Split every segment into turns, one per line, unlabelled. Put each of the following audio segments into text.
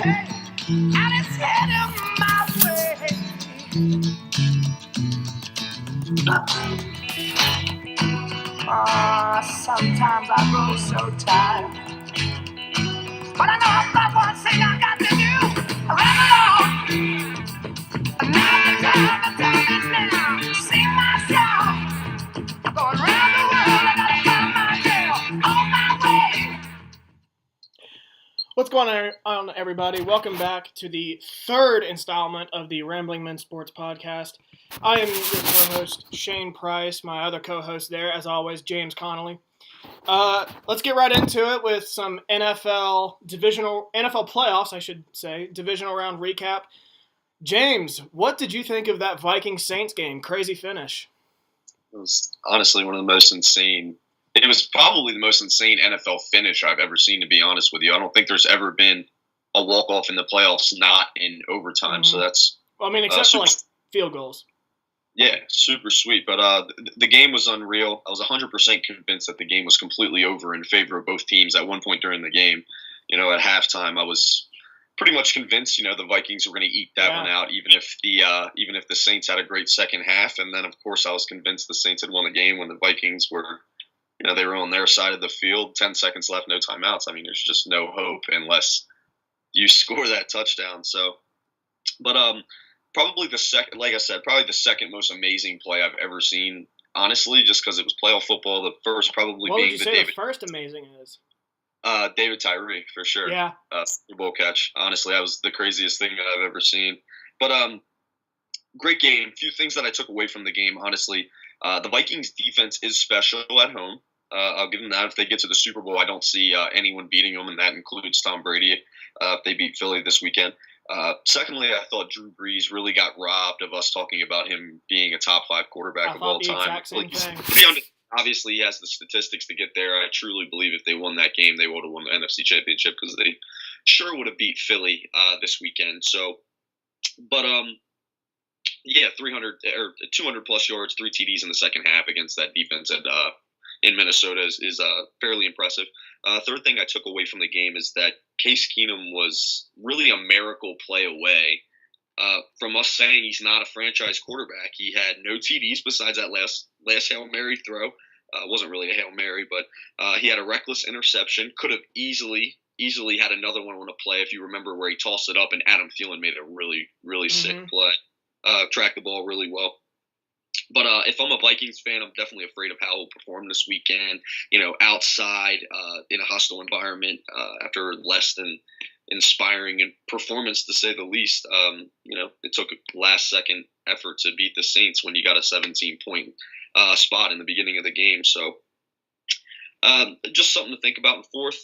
take, and it's heading my way. Sometimes I grow so tired, but I know I've got one thing I got to do. Ramble on. Now the time is now. Sing my song. I'm going round the world. I gotta find my girl on my way.
What's going on, everybody? Welcome back to the third installment of the Rambling Men Sports Podcast. I am your co-host, Shane Price. My other co-host there, as always, James Connolly. Let's get right into it with some NFL playoffs, I should say, divisional round recap. James, what did you think of that Vikings-Saints game? Crazy finish.
It was honestly one of the most insane. It was probably the most insane NFL finish I've ever seen, to be honest with you. I don't think there's ever been a walk-off in the playoffs not in overtime.
Mm-hmm.
So that's
except for field goals.
Yeah, super sweet. But the game was unreal. I was 100% convinced that the game was completely over in favor of both teams at one point during the game. At halftime, I was pretty much convinced, the Vikings were going to eke that one out, even if the Saints had a great second half. And then, of course, I was convinced the Saints had won the game when the Vikings were, they were on their side of the field. 10 seconds left, no timeouts. I mean, there's just no hope unless you score that touchdown. So, but probably the second, like I said, probably the second most amazing play I've ever seen. Honestly, just because it was playoff football. The first probably
what
being
would you say the first amazing is?
David Tyree, for sure.
Yeah.
Super Bowl catch. Honestly, that was the craziest thing that I've ever seen. But great game. Few things that I took away from the game, honestly. The Vikings defense is special at home. I'll give them that. If they get to the Super Bowl, I don't see anyone beating them, and that includes Tom Brady if they beat Philly this weekend. Secondly, I thought Drew Brees really got robbed of us talking about him being a top 5 quarterback of all time. Obviously, he has the statistics to get there. I truly believe if they won that game, they would have won the NFC Championship because they sure would have beat Philly this weekend. So, but 300 or 200 plus yards, 3 TDs in the second half against that defense in Minnesota is fairly impressive. Third thing I took away from the game is that Case Keenum was really a miracle play away from us saying he's not a franchise quarterback. He had no TDs besides that last Hail Mary throw. Wasn't really a Hail Mary, but he had a reckless interception. Could have easily had another one on a play if you remember where he tossed it up and Adam Thielen made a really, really sick play. Tracked the ball really well. But if I'm a Vikings fan, I'm definitely afraid of how he'll perform this weekend, outside in a hostile environment after less than inspiring and performance, to say the least. It took a last-second effort to beat the Saints when you got a 17-point spot in the beginning of the game. So just something to think about. And fourth,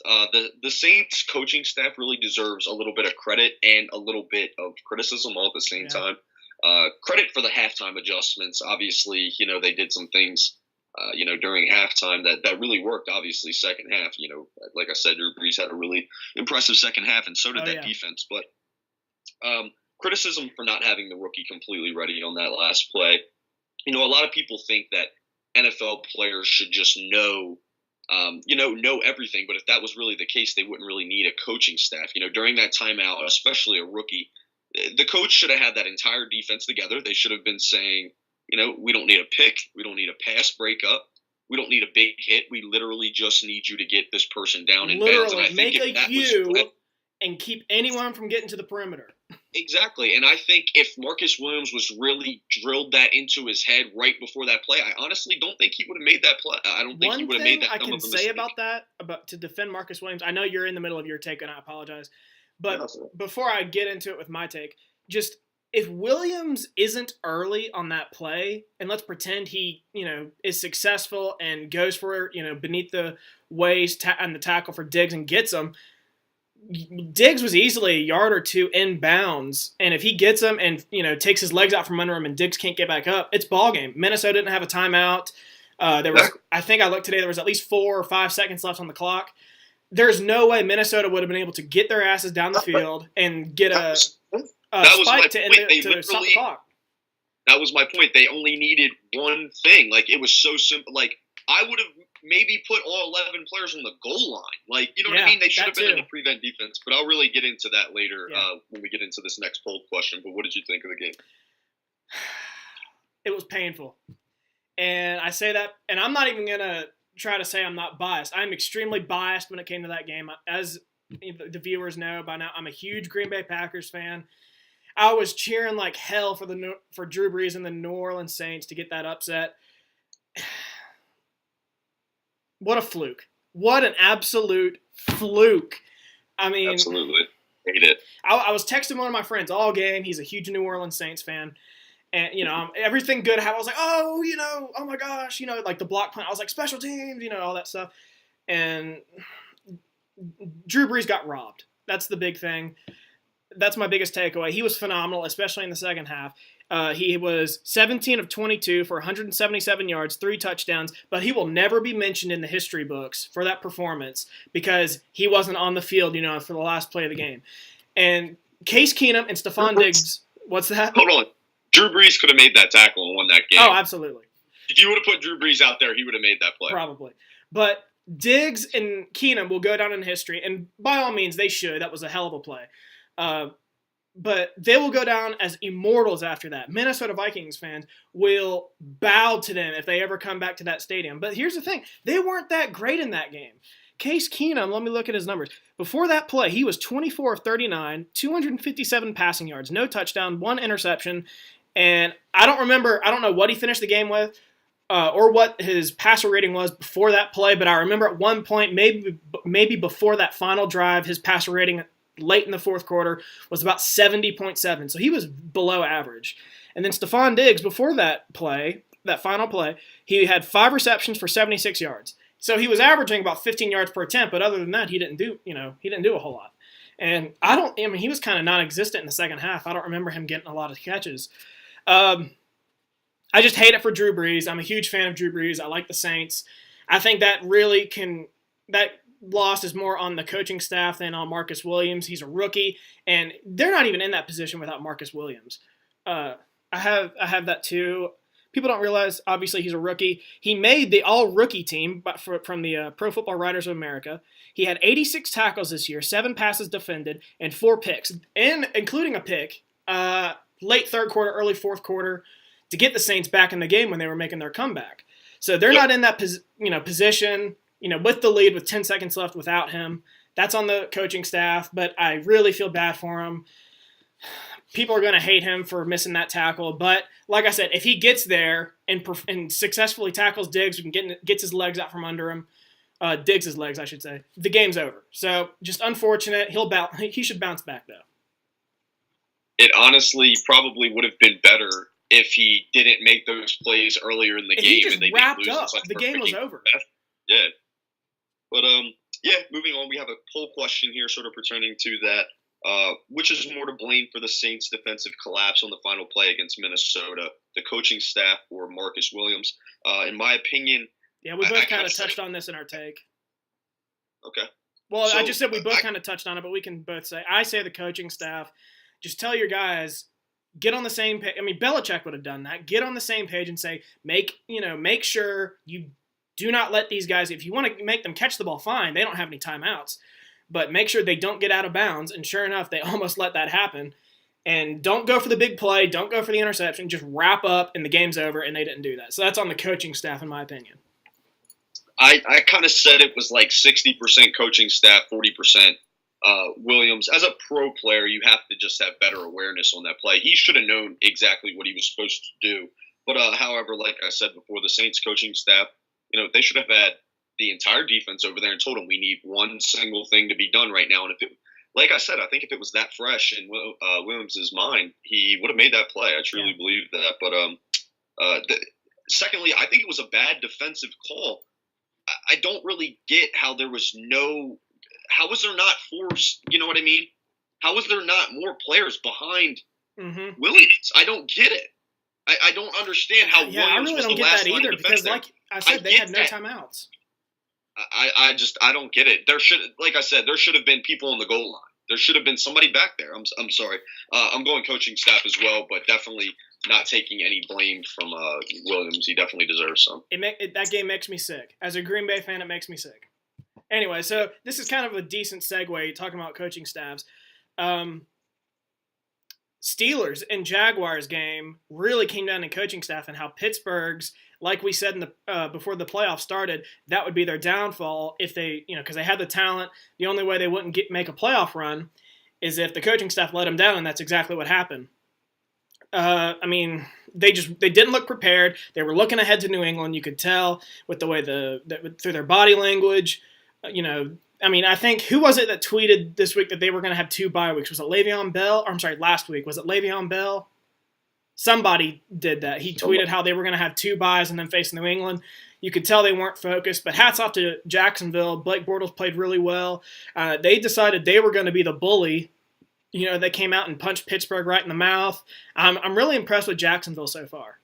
the Saints coaching staff really deserves a little bit of credit and a little bit of criticism all at the same time. Credit for the halftime adjustments. Obviously, they did some things, during halftime that really worked. Obviously, second half, like I said, Drew Brees had a really impressive second half, and so did that defense. But criticism for not having the rookie completely ready on that last play. A lot of people think that NFL players should just know everything. But if that was really the case, they wouldn't really need a coaching staff. During that timeout, especially a rookie, the coach should have had that entire defense together. They should have been saying, we don't need a pick. We don't need a pass breakup. We don't need a big hit. We literally just need you to get this person down in bounds. And I think
make a U and keep anyone from getting to the perimeter.
Exactly. And I think if Marcus Williams was really drilled that into his head right before that play, I honestly don't think he would have made that play. I don't think he would have made that.
One thing I can say about that, to defend Marcus Williams, I know you're in the middle of your take, and I apologize. But before I get into it with my take, just if Williams isn't early on that play, and let's pretend he, is successful and goes for, beneath the waist and the tackle for Diggs and gets him, Diggs was easily a yard or two in bounds. And if he gets him and, takes his legs out from under him and Diggs can't get back up, it's ball game. Minnesota didn't have a timeout. I think I looked today, there was at least 4 or 5 seconds left on the clock. There's no way Minnesota would have been able to get their asses down the field and get a spike to stop the clock.
That was my point. They only needed one thing. Like, it was so simple. Like, I would have maybe put all 11 players on the goal line. Like, you know what I mean? They should have been in the prevent defense, but I'll really get into that later when we get into this next poll question. But what did you think of the game?
It was painful. And I say that, and I'm not even going to try to say I'm not biased. I'm extremely biased when it came to that game. As the viewers know by now, I'm a huge Green Bay Packers fan. I was cheering like hell for Drew Brees and the New Orleans Saints to get that upset. What a fluke. What an absolute fluke. I mean,
absolutely. Hate it.
I was texting one of my friends all game. He's a huge New Orleans Saints fan. And, everything good happened. I was like, oh my gosh, like the block punt. I was like, special teams, all that stuff. And Drew Brees got robbed. That's the big thing. That's my biggest takeaway. He was phenomenal, especially in the second half. He was 17 of 22 for 177 yards, 3 touchdowns, but he will never be mentioned in the history books for that performance because he wasn't on the field, for the last play of the game. And Case Keenum and Stephon Diggs, what's that?
Hold on. Drew Brees could have made that tackle and won that game.
Oh, absolutely.
If you would have put Drew Brees out there, he would have made that play.
Probably. But Diggs and Keenum will go down in history, and by all means, they should. That was a hell of a play. But they will go down as immortals after that. Minnesota Vikings fans will bow to them if they ever come back to that stadium. But here's the thing. They weren't that great in that game. Case Keenum, let me look at his numbers. Before that play, he was 24 of 39, 257 passing yards, no touchdown, 1 interception. And I don't know what he finished the game with or what his passer rating was before that play, but I remember at one point, maybe before that final drive, his passer rating late in the fourth quarter was about 70.7. So he was below average. And then Stephon Diggs, before that final play, he had 5 receptions for 76 yards. So he was averaging about 15 yards per attempt, but other than that, he didn't do a whole lot. And he was kind of non-existent in the second half. I don't remember him getting a lot of catches. I just hate it for Drew Brees. I'm a huge fan of Drew Brees. I like the Saints. I think that loss is more on the coaching staff than on Marcus Williams. He's a rookie, and they're not even in that position without Marcus Williams. I have that too. People don't realize, obviously, he's a rookie. He made the all-rookie team from the Pro Football Writers of America. He had 86 tackles this year, 7 passes defended, and 4 picks, including a pick late third quarter, early fourth quarter to get the Saints back in the game when they were making their comeback. So they're not in that position, with the lead with 10 seconds left without him. That's on the coaching staff, but I really feel bad for him. People are going to hate him for missing that tackle, but like I said, if he gets there and successfully tackles Diggs and gets his legs out from under him, Diggs' legs, I should say, the game's over. So just unfortunate. He should bounce back, though.
It honestly probably would have been better if he didn't make those plays earlier in the game.
He just
and they
wrapped
didn't lose
up. The game was over.
Yeah. But, moving on, we have a poll question here sort of pertaining to that. Which is more to blame for the Saints' defensive collapse on the final play against Minnesota, the coaching staff or Marcus Williams? In my opinion...
Yeah, we both kind of touched on this in our take.
Okay.
Well, so, I just said we both kind of touched on it, but we can both say... I say the coaching staff, just tell your guys, get on the same page. I mean, Belichick would have done that. Get on the same page and say, make sure you do not let these guys... If you want to make them catch the ball, fine. They don't have any timeouts. But make sure they don't get out of bounds. And sure enough, they almost let that happen. And don't go for the big play. Don't go for the interception. Just wrap up and the game's over, and they didn't do that. So that's on the coaching staff, in my opinion.
I kind of said it was like 60% coaching staff, 40% Williams. As a pro player, you have to just have better awareness on that play. He should have known exactly what he was supposed to do. But however, like I said before, the Saints coaching staff, they should have had the entire defense over there and told him we need one single thing to be done right now. And like I said, I think if it was that fresh in Williams' mind, he would have made that play. I truly believe that. But secondly, I think it was a bad defensive call. I don't really get how there was how was there not force? You know what I mean? How was there not more players behind Williams? I don't get it. I don't understand how Williams was the last line of defense. Yeah, I really don't get that either
because, like I said, they had no timeouts.
I don't get it. There should have been people on the goal line. There should have been somebody back there. I'm sorry. I'm going coaching staff as well, but definitely not taking any blame from Williams. He definitely deserves some.
That game makes me sick. As a Green Bay fan, it makes me sick. Anyway, so this is kind of a decent segue talking about coaching staffs. Steelers and Jaguars game really came down to coaching staff and how Pittsburgh's, like we said in the before the playoffs started, that would be their downfall if they, because they had the talent. The only way they wouldn't make a playoff run is if the coaching staff let them down, and that's exactly what happened. They didn't look prepared. They were looking ahead to New England. You could tell with the way through their body language. I think, who was it that tweeted this week that they were going to have 2 bye weeks? Was it Le'Veon Bell? Or I'm sorry, last week. Was it Le'Veon Bell? Somebody did that. He tweeted how they were going to have 2 byes and then face New England. You could tell they weren't focused, but hats off to Jacksonville. Blake Bortles played really well. They decided they were going to be the bully. They came out and punched Pittsburgh right in the mouth. I'm really impressed with Jacksonville so far.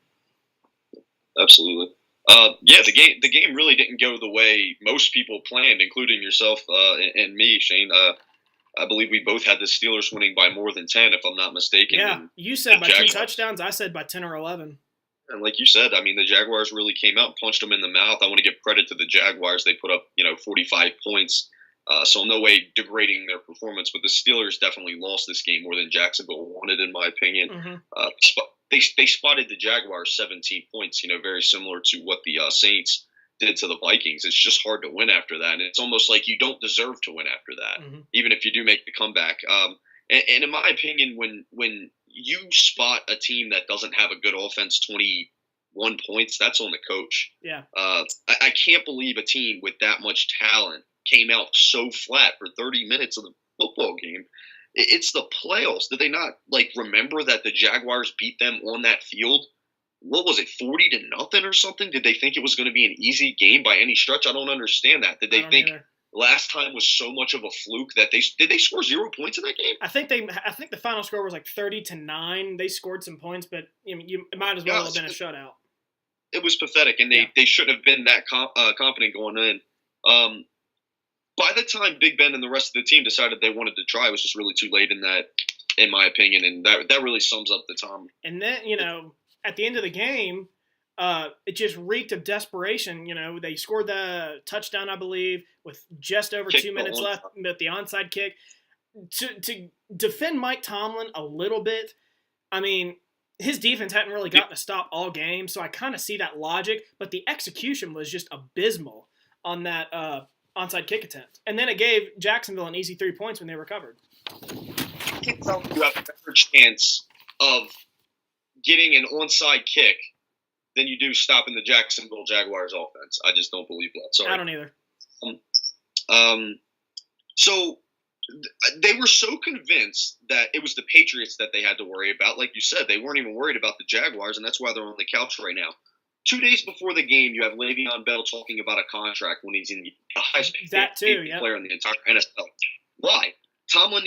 Absolutely. The game really didn't go the way most people planned, including yourself and me, Shane. I believe we both had the Steelers winning by more than 10, if I'm not mistaken.
Yeah, you said by 2 touchdowns. I said by 10 or 11.
And like you said, the Jaguars really came out and punched them in the mouth. I want to give credit to the Jaguars. They put up, 45 points. So no way degrading their performance. But the Steelers definitely lost this game more than Jacksonville wanted, in my opinion.
Mm-hmm.
They spotted the Jaguars 17 points, very similar to what the Saints did to the Vikings. It's just hard to win after that. And it's almost like you don't deserve to win after that, even if you do make the comeback. And in my opinion, when you spot a team that doesn't have a good offense 21 points, that's on the coach.
Yeah.
I can't believe a team with that much talent came out so flat for 30 minutes of the football game. It's the playoffs. Did they not remember that the Jaguars beat them on that field? What was it, 40-0 or something? Did they think it was going to be an easy game by any stretch? I don't understand that. Did they think last time was so much of a fluke that did they score 0 points in that game?
I think the final score was 30-9. They scored some points, but it might as well have been a shutout.
It was pathetic, and they shouldn't have been that confident going in. By the time Big Ben and the rest of the team decided they wanted to try, it was just really too late in my opinion, and that really sums up the time.
And then, at the end of the game, it just reeked of desperation. They scored the touchdown, I believe, with just over 2 minutes left with the onside kick. To defend Mike Tomlin a little bit, his defense hadn't really gotten a stop all game, so I kind of see that logic, but the execution was just abysmal on that onside kick attempt. And then it gave Jacksonville an easy 3 points when they recovered.
You have a better chance of getting an onside kick than you do stopping the Jacksonville Jaguars offense. I just don't believe that. Sorry.
I don't either.
So they were so convinced that it was the Patriots that they had to worry about. Like you said, they weren't even worried about the Jaguars, and that's why they're on the couch right now. 2 days before the game, you have Le'Veon Bell talking about a contract when he's in the highest paid player in the entire NFL. Why? Tomlin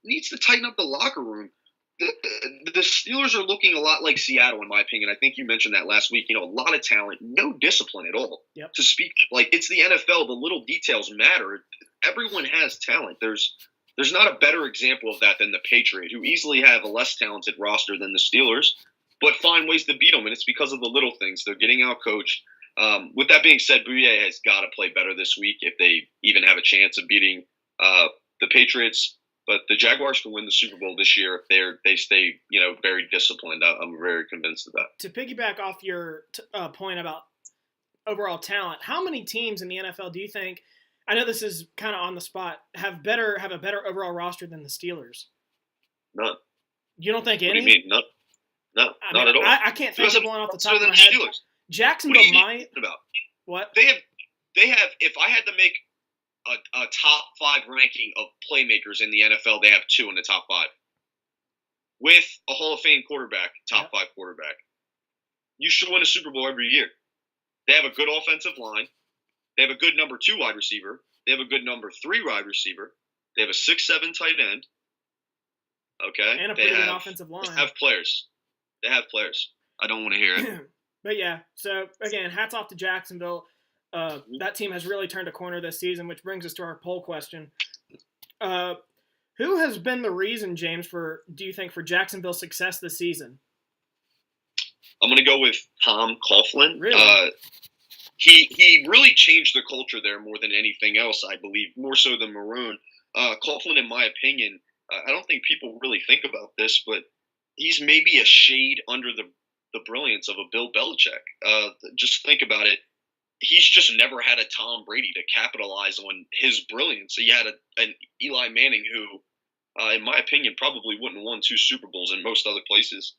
needs to tighten up the locker room. The Steelers are looking a lot like Seattle, in my opinion. I think you mentioned that last week. A lot of talent, no discipline at all.
Yep.
To speak, it's the NFL. The little details matter. Everyone has talent. There's not a better example of that than the Patriots, who easily have a less talented roster than the Steelers, but find ways to beat them, and it's because of the little things. They're getting out coached. With that being said, Bouye has got to play better this week if they even have a chance of beating the Patriots. But the Jaguars can win the Super Bowl this year if they stay, very disciplined. I'm very convinced of that.
To piggyback off your point about overall talent, how many teams in the NFL do you think? I know this is kind of on the spot. Have a better overall roster than the Steelers?
None.
You don't think any?
What do you mean? None. No, not at all.
I can't think of one off the top of my head.
Steelers.
Jacksonville might.
About?
What?
They have. If I had to make a top 5 ranking of playmakers in the NFL, they have 2 in the top 5. With a Hall of Fame quarterback, top 5 quarterback. You should win a Super Bowl every year. They have a good offensive line. They have a good number 2 wide receiver. They have a good number 3 wide receiver. They have a 6'7" tight end. Okay?
And a pretty good offensive line.
They have players. I don't want to hear it.
But yeah, so again, hats off to Jacksonville. That team has really turned a corner this season, which brings us to our poll question. Who has been the reason, James, do you think, for Jacksonville's success this season?
I'm going to go with Tom Coughlin.
Really?
He really changed the culture there more than anything else, I believe, more so than Maroon. Coughlin, in my opinion, I don't think people really think about this, but he's maybe a shade under the brilliance of a Bill Belichick. Just think about it. He's just never had a Tom Brady to capitalize on his brilliance. He had an Eli Manning who, in my opinion, probably wouldn't have won 2 Super Bowls in most other places.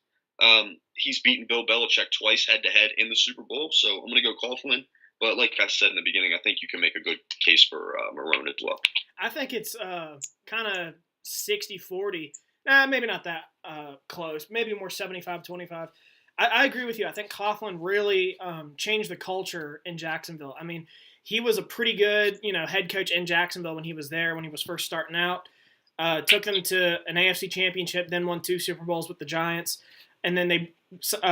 He's beaten Bill Belichick twice head-to-head in the Super Bowl, so I'm going to go Coughlin. But like I said in the beginning, I think you can make a good case for Marone as well.
I think it's kind of 60-40. Maybe not that close. Maybe more 75-25. I agree with you. I think Coughlin really changed the culture in Jacksonville. I mean, he was a pretty good, head coach in Jacksonville when he was there, when he was first starting out. Took them to an AFC championship, then won 2 Super Bowls with the Giants, and then they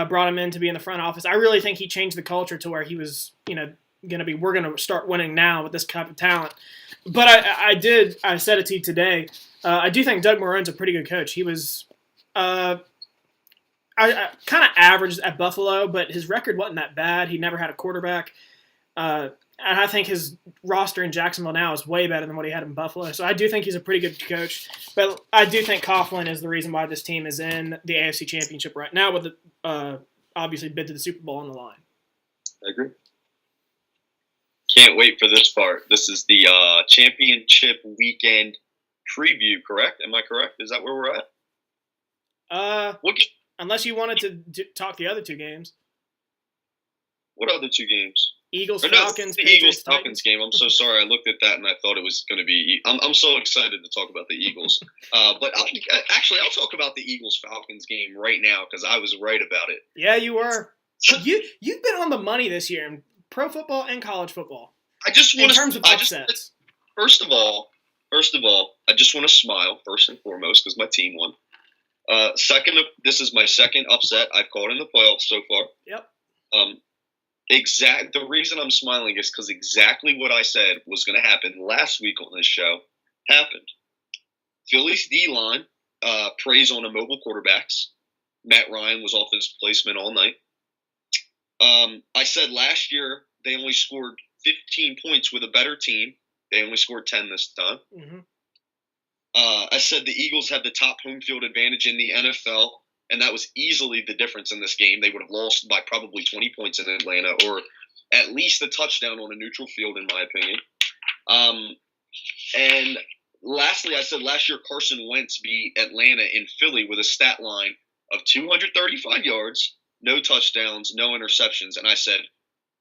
brought him in to be in the front office. I really think he changed the culture to where he was, going to be, we're going to start winning now with this type of talent. But I said it to you today, I do think Doug Marone's a pretty good coach. He was I kind of averaged at Buffalo, but his record wasn't that bad. He never had a quarterback. And I think his roster in Jacksonville now is way better than what he had in Buffalo. So I do think he's a pretty good coach. But I do think Coughlin is the reason why this team is in the AFC Championship right now with the obviously bid to the Super Bowl on the line.
I agree. Can't wait for this part. This is the championship weekend preview, correct? Am I correct? Is that where we're at?
Unless you wanted to talk the other 2 games.
What other 2 games?
Eagles,
the
Falcons,
Eagles, Falcons game. I'm so sorry. I looked at that and I thought it was going to be. I'm so excited to talk about the Eagles. But I'll talk about the Eagles Falcons game right now because I was right about it.
Yeah, you were. You've been on the money this year in pro football and college football.
I just want
in terms of upsets.
First of all, I just want to smile first and foremost because my team won. Second, this is my second upset I've called in the playoffs so far.
Yep.
The reason I'm smiling is because exactly what I said was going to happen last week on this show happened. Philly's D-line preys on immobile quarterbacks. Matt Ryan was off his placement all night. I said last year they only scored 15 points with a better team. They only scored 10 this time.
Mm-hmm.
I said the Eagles had the top home field advantage in the NFL, and that was easily the difference in this game. They would have lost by probably 20 points in Atlanta, or at least a touchdown on a neutral field, in my opinion. And lastly, I said last year Carson Wentz beat Atlanta in Philly with a stat line of 235 yards, no touchdowns, no interceptions. And I said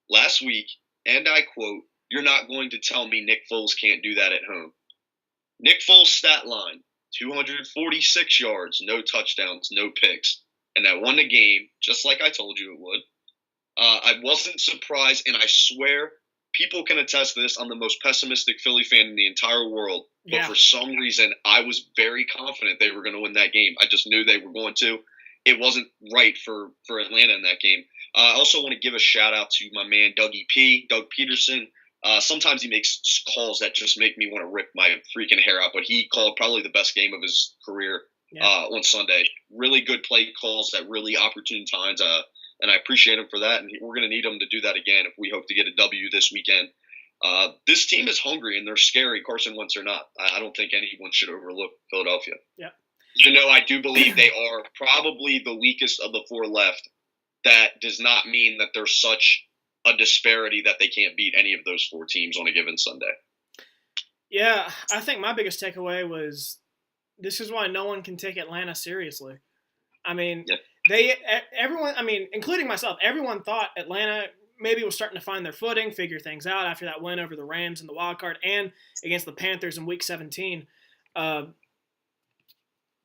last week, and I quote, "You're not going to tell me Nick Foles can't do that at home." Nick Foles' stat line, 246 yards, no touchdowns, no picks. And that won the game, just like I told you it would. I wasn't surprised, and I swear people can attest to this. I'm the most pessimistic Philly fan in the entire world. But for some reason, I was very confident they were going to win that game. I just knew they were going to. It wasn't right for Atlanta in that game. I also want to give a shout-out to my man Doug Peterson. Sometimes he makes calls that just make me want to rip my freaking hair out, but he called probably the best game of his career on Sunday. Really good play calls at really opportune times, and I appreciate him for that, and we're going to need him to do that again if we hope to get a W this weekend. This team is hungry, and they're scary, Carson Wentz or not. I don't think anyone should overlook Philadelphia.
Yeah.
Even though I do believe they are probably the weakest of the 4 left, that does not mean that there's such a disparity that they can't beat any of those 4 teams on a given Sunday.
Yeah, I think my biggest takeaway was this is why no one can take Atlanta seriously. I mean, everyone, including myself, everyone thought Atlanta maybe was starting to find their footing, figure things out after that win over the Rams in the wild card and against the Panthers in Week 17.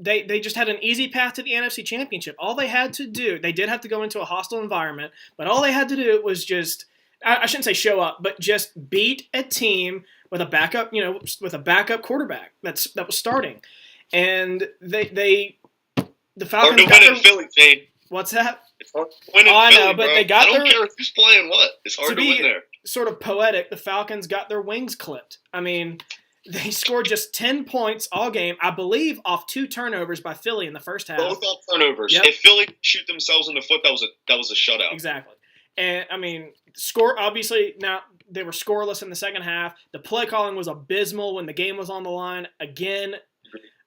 They just had an easy path to the NFC Championship. All they had to do, they did have to go into a hostile environment, but all they had to do was just, I shouldn't say show up, but just beat a team with a backup, with a backup quarterback that was starting. And the Falcons got their,
Philly, Shane.
What's that?
It's hard to win in Philly,
I know, but
bro.
they got
I don't care who's playing what. It's hard to win there.
Sort of poetic, the Falcons got their wings clipped. I mean, They scored just 10 points all game, I believe, off 2 turnovers by Philly in the first half.
Both off turnovers. Yep. If Philly shoot themselves in the foot, that was a shutout.
Exactly. And, I mean, obviously, now they were scoreless in the second half. The play calling was abysmal when the game was on the line. Again,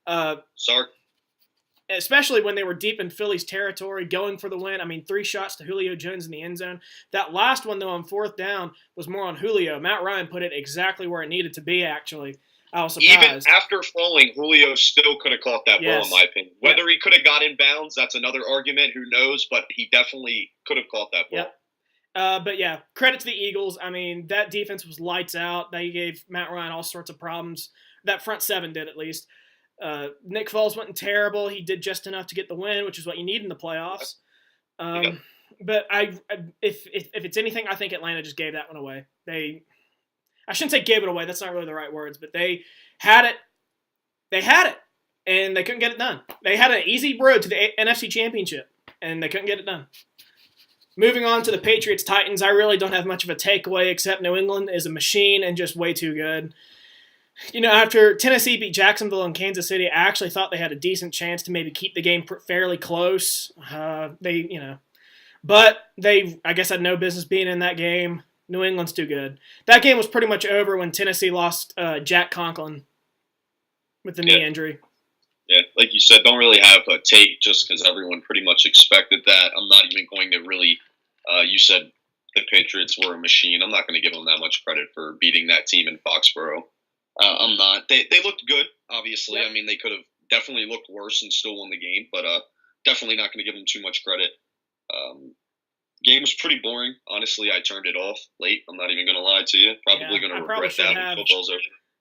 Sorry.
Especially when they were deep in Philly's territory, going for the win. I mean, 3 shots to Julio Jones in the end zone. That last one, though, on 4th down was more on Julio. Matt Ryan put it exactly where it needed to be, actually. I was surprised.
Even after falling, Julio still could have caught that ball, in my opinion. Whether he could have got in bounds, that's another argument. Who knows? But he definitely could have caught that ball.
Yep. But, yeah, credit to the Eagles. I mean, that defense was lights out. They gave Matt Ryan all sorts of problems. That front 7 did, at least. Nick Foles wasn't terrible. He did just enough to get the win, which is what you need in the playoffs. But if it's anything, I think Atlanta just gave that one away. I shouldn't say gave it away. That's not really the right words, but they had it. They had it, and they couldn't get it done. They had an easy road to the NFC Championship, and they couldn't get it done. Moving on to the Patriots-Titans, I really don't have much of a takeaway except New England is a machine and just way too good. You know, after Tennessee beat Jacksonville and Kansas City, I actually thought they had a decent chance to maybe keep the game fairly close. But they, I guess, had no business being in that game. New England's too good. That game was pretty much over when Tennessee lost Jack Conklin with the knee injury.
Yeah, like you said, don't really have a take just because everyone pretty much expected that. I'm not even going to really you said the Patriots were a machine. I'm not going to give them that much credit for beating that team in Foxborough. I'm not. They looked good, obviously. Yep. I mean, they could have definitely looked worse and still won the game, but definitely not going to give them too much credit. Game was pretty boring. Honestly, I turned it off late. I'm not even going to lie to you. Probably going to regret that when football's over.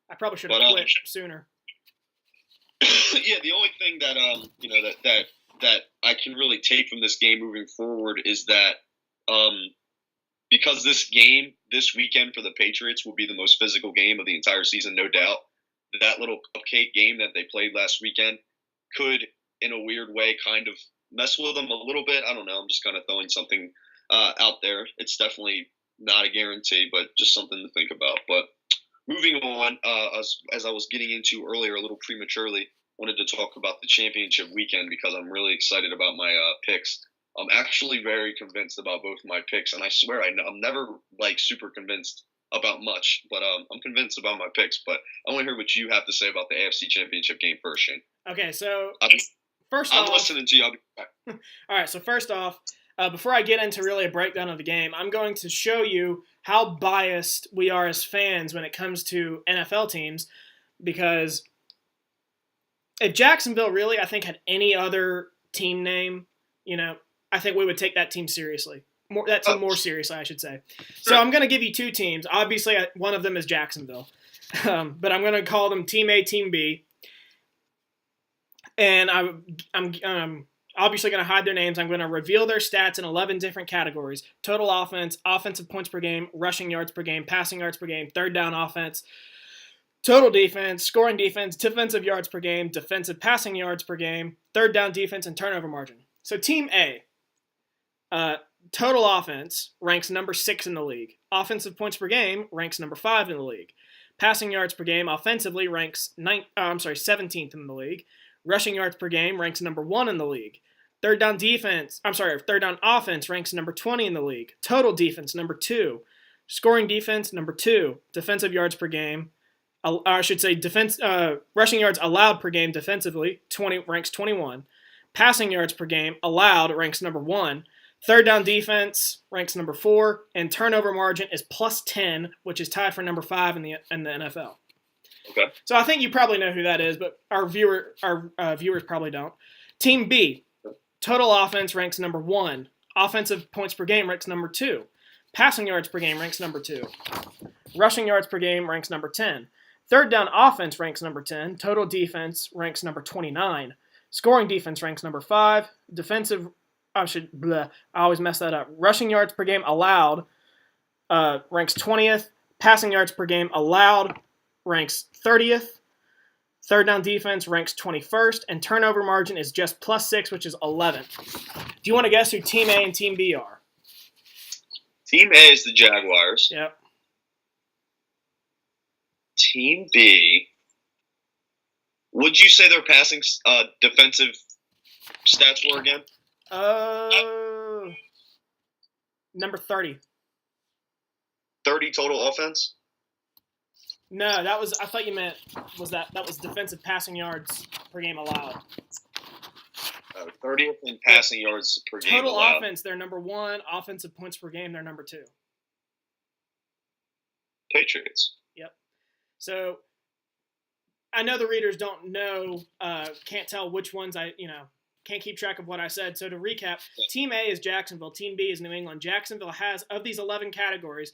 I probably should have quit sooner.
Yeah, the only thing that that I can really take from this game moving forward is that because this weekend for the Patriots will be the most physical game of the entire season, no doubt. That little cupcake game that they played last weekend could, in a weird way, kind of mess with them a little bit. I don't know. I'm just kind of throwing something out there. It's definitely not a guarantee, but just something to think about. But moving on, as I was getting into earlier a little prematurely, wanted to talk about the championship weekend because I'm really excited about my picks. I'm actually very convinced about both my picks, and I swear I'm never super convinced about much, but I'm convinced about my picks. But I want to hear what you have to say about the AFC Championship game first, Shane.
Okay, so
I'm listening to you. I'll be back.
All right, so first off, before I get into really a breakdown of the game, I'm going to show you how biased we are as fans when it comes to NFL teams, because if Jacksonville really, I think, had any other team name, I think we would take that team seriously. More seriously, I should say. So I'm going to give you 2 teams. Obviously, one of them is Jacksonville. But I'm going to call them Team A, Team B. And I'm obviously going to hide their names. I'm going to reveal their stats in 11 different categories. Total offense, offensive points per game, rushing yards per game, passing yards per game, third down offense, total defense, scoring defense, defensive yards per game, defensive passing yards per game, third down defense, and turnover margin. So Team A, total offense ranks number 6 in the league. Offensive points per game ranks number 5 in the league. Passing yards per game offensively ranks 17th in the league. Rushing yards per game ranks number 1 in the league. Third down offense ranks number 20 in the league. Total defense, number 2. Scoring defense, number 2. Defensive yards per game, rushing yards allowed per game defensively, ranks 21. Passing yards per game allowed ranks number 1. Third down defense ranks number 4, and turnover margin is plus 10, which is tied for number 5 in the NFL.
Okay.
So I think you probably know who that is, but our viewers probably don't. Team B, total offense ranks number 1. Offensive points per game ranks number 2. Passing yards per game ranks number 2. Rushing yards per game ranks number 10. Third down offense ranks number 10. Total defense ranks number 29. Scoring defense ranks number 5. I always mess that up. Rushing yards per game allowed ranks 20th. Passing yards per game allowed ranks 30th. Third down defense ranks 21st. And turnover margin is just plus 6, which is 11th. Do you want to guess who Team A and Team B are?
Team A is the Jaguars.
Yep.
Team B. Would you say their passing defensive stats were again?
Number 30.
30 total offense?
No, I thought you meant that was defensive passing yards per game allowed.
30th in passing yards per game
Total
allowed.
offense, they're number 1. Offensive points per game, they're number 2.
Patriots.
Yep. So I know the readers don't know, can't tell which ones can't keep track of what I said. So to recap, Team A is Jacksonville. Team B is New England. Jacksonville has, of these 11 categories,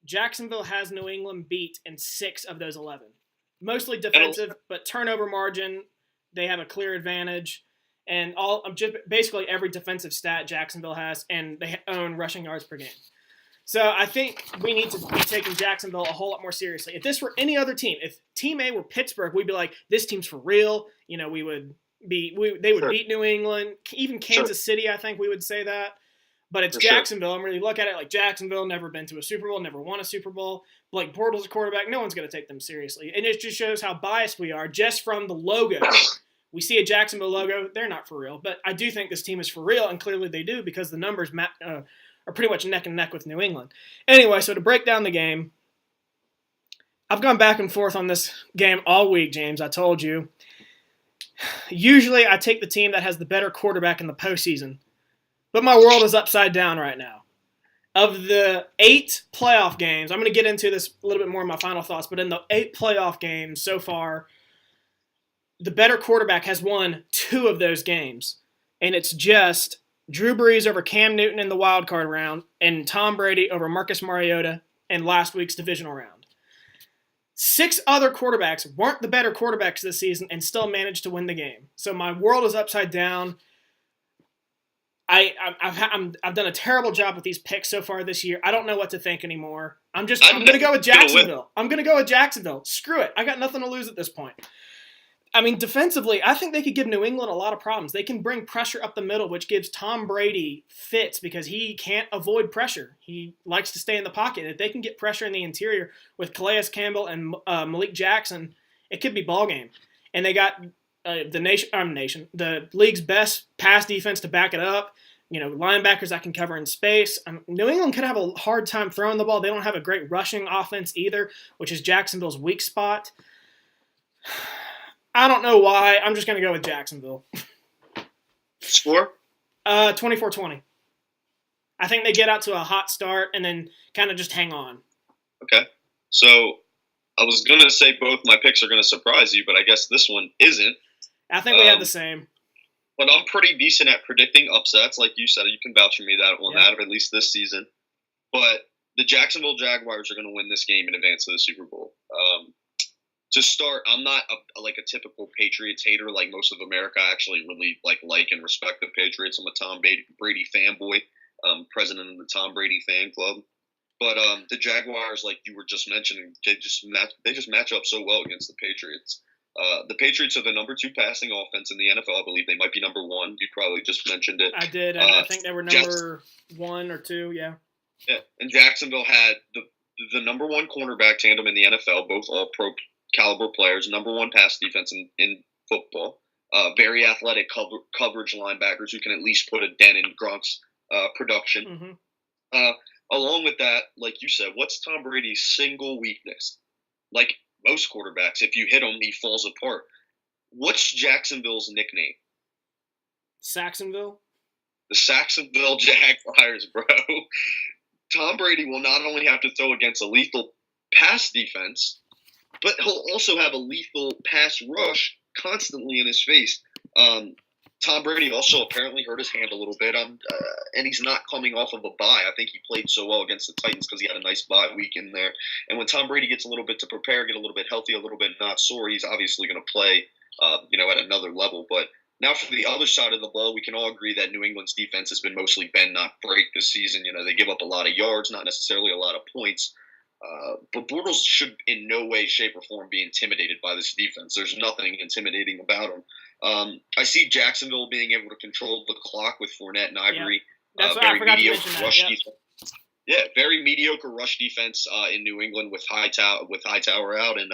Jacksonville has New England beat in 6 of those 11. Mostly defensive, but turnover margin, they have a clear advantage. And basically every defensive stat Jacksonville has, and they own rushing yards per game. So I think we need to be taking Jacksonville a whole lot more seriously. If this were any other team, if Team A were Pittsburgh, we'd be like, this team's for real. They would beat New England, even Kansas City. I think we would say that. But it's Jacksonville. I'm really look at it like Jacksonville, never been to a Super Bowl, never won a Super Bowl. Blake Bortles a quarterback. No one's going to take them seriously. And it just shows how biased we are just from the logo. We see a Jacksonville logo. They're not for real. But I do think this team is for real, and clearly they do because the numbers are pretty much neck and neck with New England. Anyway, so to break down the game, I've gone back and forth on this game all week, James. I told you. Usually I take the team that has the better quarterback in the postseason. But my world is upside down right now. Of the 8 playoff games, I'm going to get into this a little bit more in my final thoughts, but in the 8 playoff games so far, the better quarterback has won 2 of those games. And it's just Drew Brees over Cam Newton in the wild card round and Tom Brady over Marcus Mariota in last week's divisional round. 6 other quarterbacks weren't the better quarterbacks this season and still managed to win the game. So my world is upside down. I've done a terrible job with these picks so far this year. I don't know what to think anymore. I'm going to go with Jacksonville. I'm going to go with Jacksonville. Screw it. I got nothing to lose at this point. I mean, defensively, I think they could give New England a lot of problems. They can bring pressure up the middle, which gives Tom Brady fits because he can't avoid pressure. He likes to stay in the pocket. If they can get pressure in the interior with Calais Campbell and Malik Jackson, it could be ball game. And they got the league's best pass defense to back it up. Linebackers that can cover in space. New England could have a hard time throwing the ball. They don't have a great rushing offense either, which is Jacksonville's weak spot. I don't know why. I'm just going to go with Jacksonville.
Score?
24-20. I think they get out to a hot start and then kind of just hang on.
Okay. So I was going to say both my picks are going to surprise you, but I guess this one isn't.
I think we have the same.
But I'm pretty decent at predicting upsets. Like you said, you can vouch for me that, at least this season. But the Jacksonville Jaguars are going to win this game in advance of the Super Bowl. To start, I'm not a typical Patriots hater like most of America. I actually really like and respect the Patriots. I'm a Tom Brady fanboy, president of the Tom Brady fan club. But the Jaguars, like you were just mentioning, they just match up so well against the Patriots. The Patriots are the number 2 passing offense in the NFL. I believe they might be number 1. You probably just mentioned it.
I did. I think they were number 1 or 2. Yeah.
Yeah, and Jacksonville had the number 1 cornerback tandem in the NFL, both all pro caliber players, number 1 pass defense in football, very athletic coverage linebackers who can at least put a dent in Gronk's production. Mm-hmm. Along with that, like you said, what's Tom Brady's single weakness? Like most quarterbacks, if you hit him, he falls apart. What's Jacksonville's nickname?
Saxonville?
The Saxonville Jaguars, bro. Tom Brady will not only have to throw against a lethal pass defense, but he'll also have a lethal pass rush constantly in his face. Tom Brady also apparently hurt his hand a little bit, and he's not coming off of a bye. I think he played so well against the Titans because he had a nice bye week in there. And when Tom Brady gets a little bit to prepare, get a little bit healthy, a little bit not sore, he's obviously going to play, at another level. But now for the other side of the ball, we can all agree that New England's defense has been mostly bend, not break this season. They give up a lot of yards, not necessarily a lot of points. But Bortles should in no way, shape, or form be intimidated by this defense. There's nothing intimidating about him. I see Jacksonville being able to control the clock with Fournette and Ivory.
That's what I forgot to mention that.
Defense. Yeah, very mediocre rush defense in New England with Hightower out, and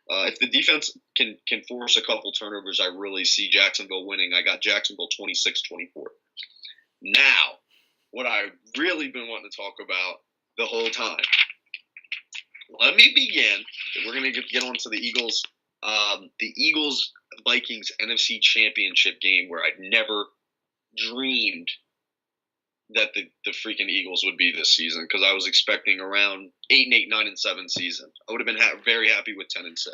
if the defense can force a couple turnovers, I really see Jacksonville winning. I got Jacksonville 26-24. Now, what I've really been wanting to talk about the whole time. Let me begin. We're going to get on to the Eagles. The Eagles-Vikings NFC Championship game, where I'd never dreamed that the freaking Eagles would be this season, because I was expecting around 8-8, 9-7 season. I would have been very happy with 10-6.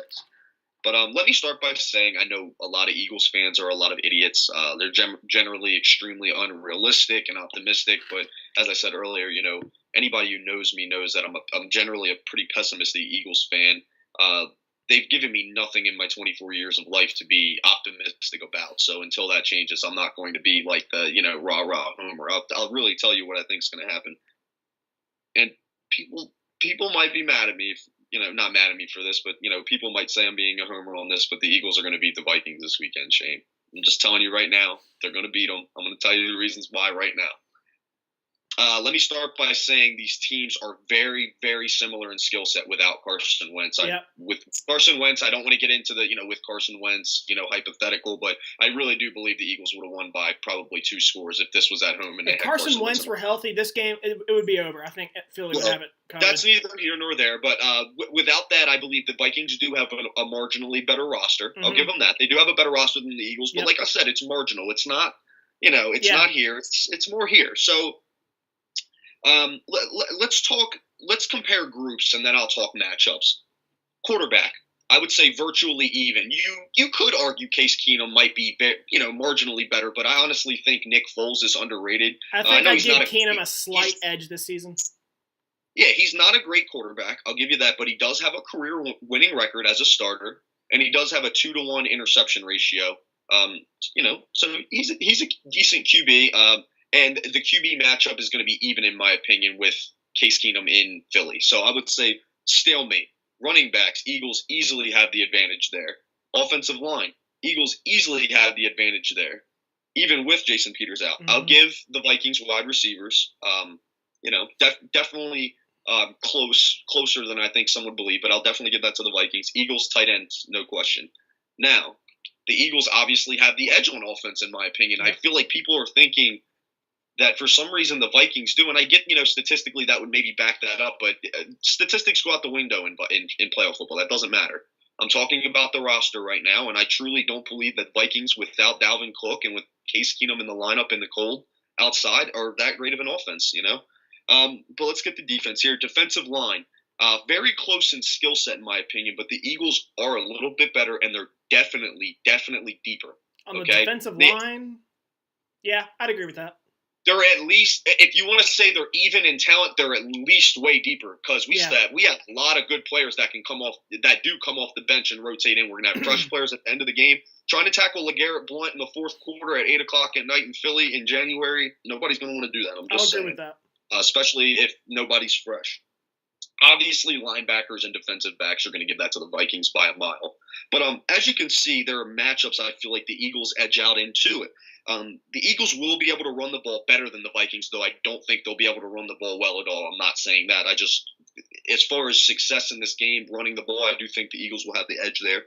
But let me start by saying I know a lot of Eagles fans are a lot of idiots. They're generally extremely unrealistic and optimistic. But as I said earlier, anybody who knows me knows that I'm generally a pretty pessimistic Eagles fan. They've given me nothing in my 24 years of life to be optimistic about. So until that changes, I'm not going to be like the, rah-rah homer. I'll really tell you what I think is going to happen. And people might be mad at me, not mad at me for this, but, people might say I'm being a homer on this, but the Eagles are going to beat the Vikings this weekend, Shane. I'm just telling you right now, they're going to beat them. I'm going to tell you the reasons why right now. Let me start by saying these teams are very, very similar in skill set without Carson Wentz. With Carson Wentz, I don't want to get into the, with Carson Wentz, hypothetical, but I really do believe the Eagles would have won by probably 2 scores if this was at home. And
if Carson Wentz were healthy, this game, it would be over. I think Philly would have it covered.
That's neither here nor there, but without that, I believe the Vikings do have a marginally better roster. Mm-hmm. I'll give them that. They do have a better roster than the Eagles, but like I said, it's marginal. It's not, not here. It's more here. So, let's compare groups, and then I'll talk matchups. Quarterback, I would say virtually even. You could argue Case Keenum might be, marginally better, but I honestly think Nick Foles is underrated.
I think I'd give Keenum a slight edge this season.
Yeah, he's not a great quarterback. I'll give you that, but he does have a career winning record as a starter, and he does have a 2-to-1 interception ratio. So he's a decent QB. And the QB matchup is going to be even, in my opinion, with Case Keenum in Philly. So I would say stalemate. Running backs, Eagles easily have the advantage there. Offensive line, Eagles easily have the advantage there, even with Jason Peters out. Mm-hmm. I'll give the Vikings wide receivers, definitely closer than I think some would believe, but I'll definitely give that to the Vikings. Eagles tight ends, no question. Now, the Eagles obviously have the edge on offense, in my opinion. I feel like people are thinking that for some reason the Vikings do, and I get, statistically that would maybe back that up, but statistics go out the window in playoff football. That doesn't matter. I'm talking about the roster right now, and I truly don't believe that Vikings without Dalvin Cook and with Case Keenum in the lineup in the cold outside are that great of an offense, But let's get the defense here. Defensive line, very close in skill set in my opinion, but the Eagles are a little bit better, and they're definitely deeper.
On the defensive line, yeah, I'd agree with that.
They're at least, if you want to say they're even in talent, they're at least way deeper, because we have a lot of good players that do come off the bench and rotate in. We're going to have fresh players at the end of the game. Trying to tackle LeGarrette Blount in the fourth quarter at 8 o'clock at night in Philly in January, nobody's going to want to do that. I'm just saying.
Agree with that.
Especially if nobody's fresh. Obviously, linebackers and defensive backs are going to give that to the Vikings by a mile. But as you can see, there are matchups I feel like the Eagles edge out into it. The Eagles will be able to run the ball better than the Vikings, though I don't think they'll be able to run the ball well at all. I'm not saying that. As far as success in this game, running the ball, I do think the Eagles will have the edge there.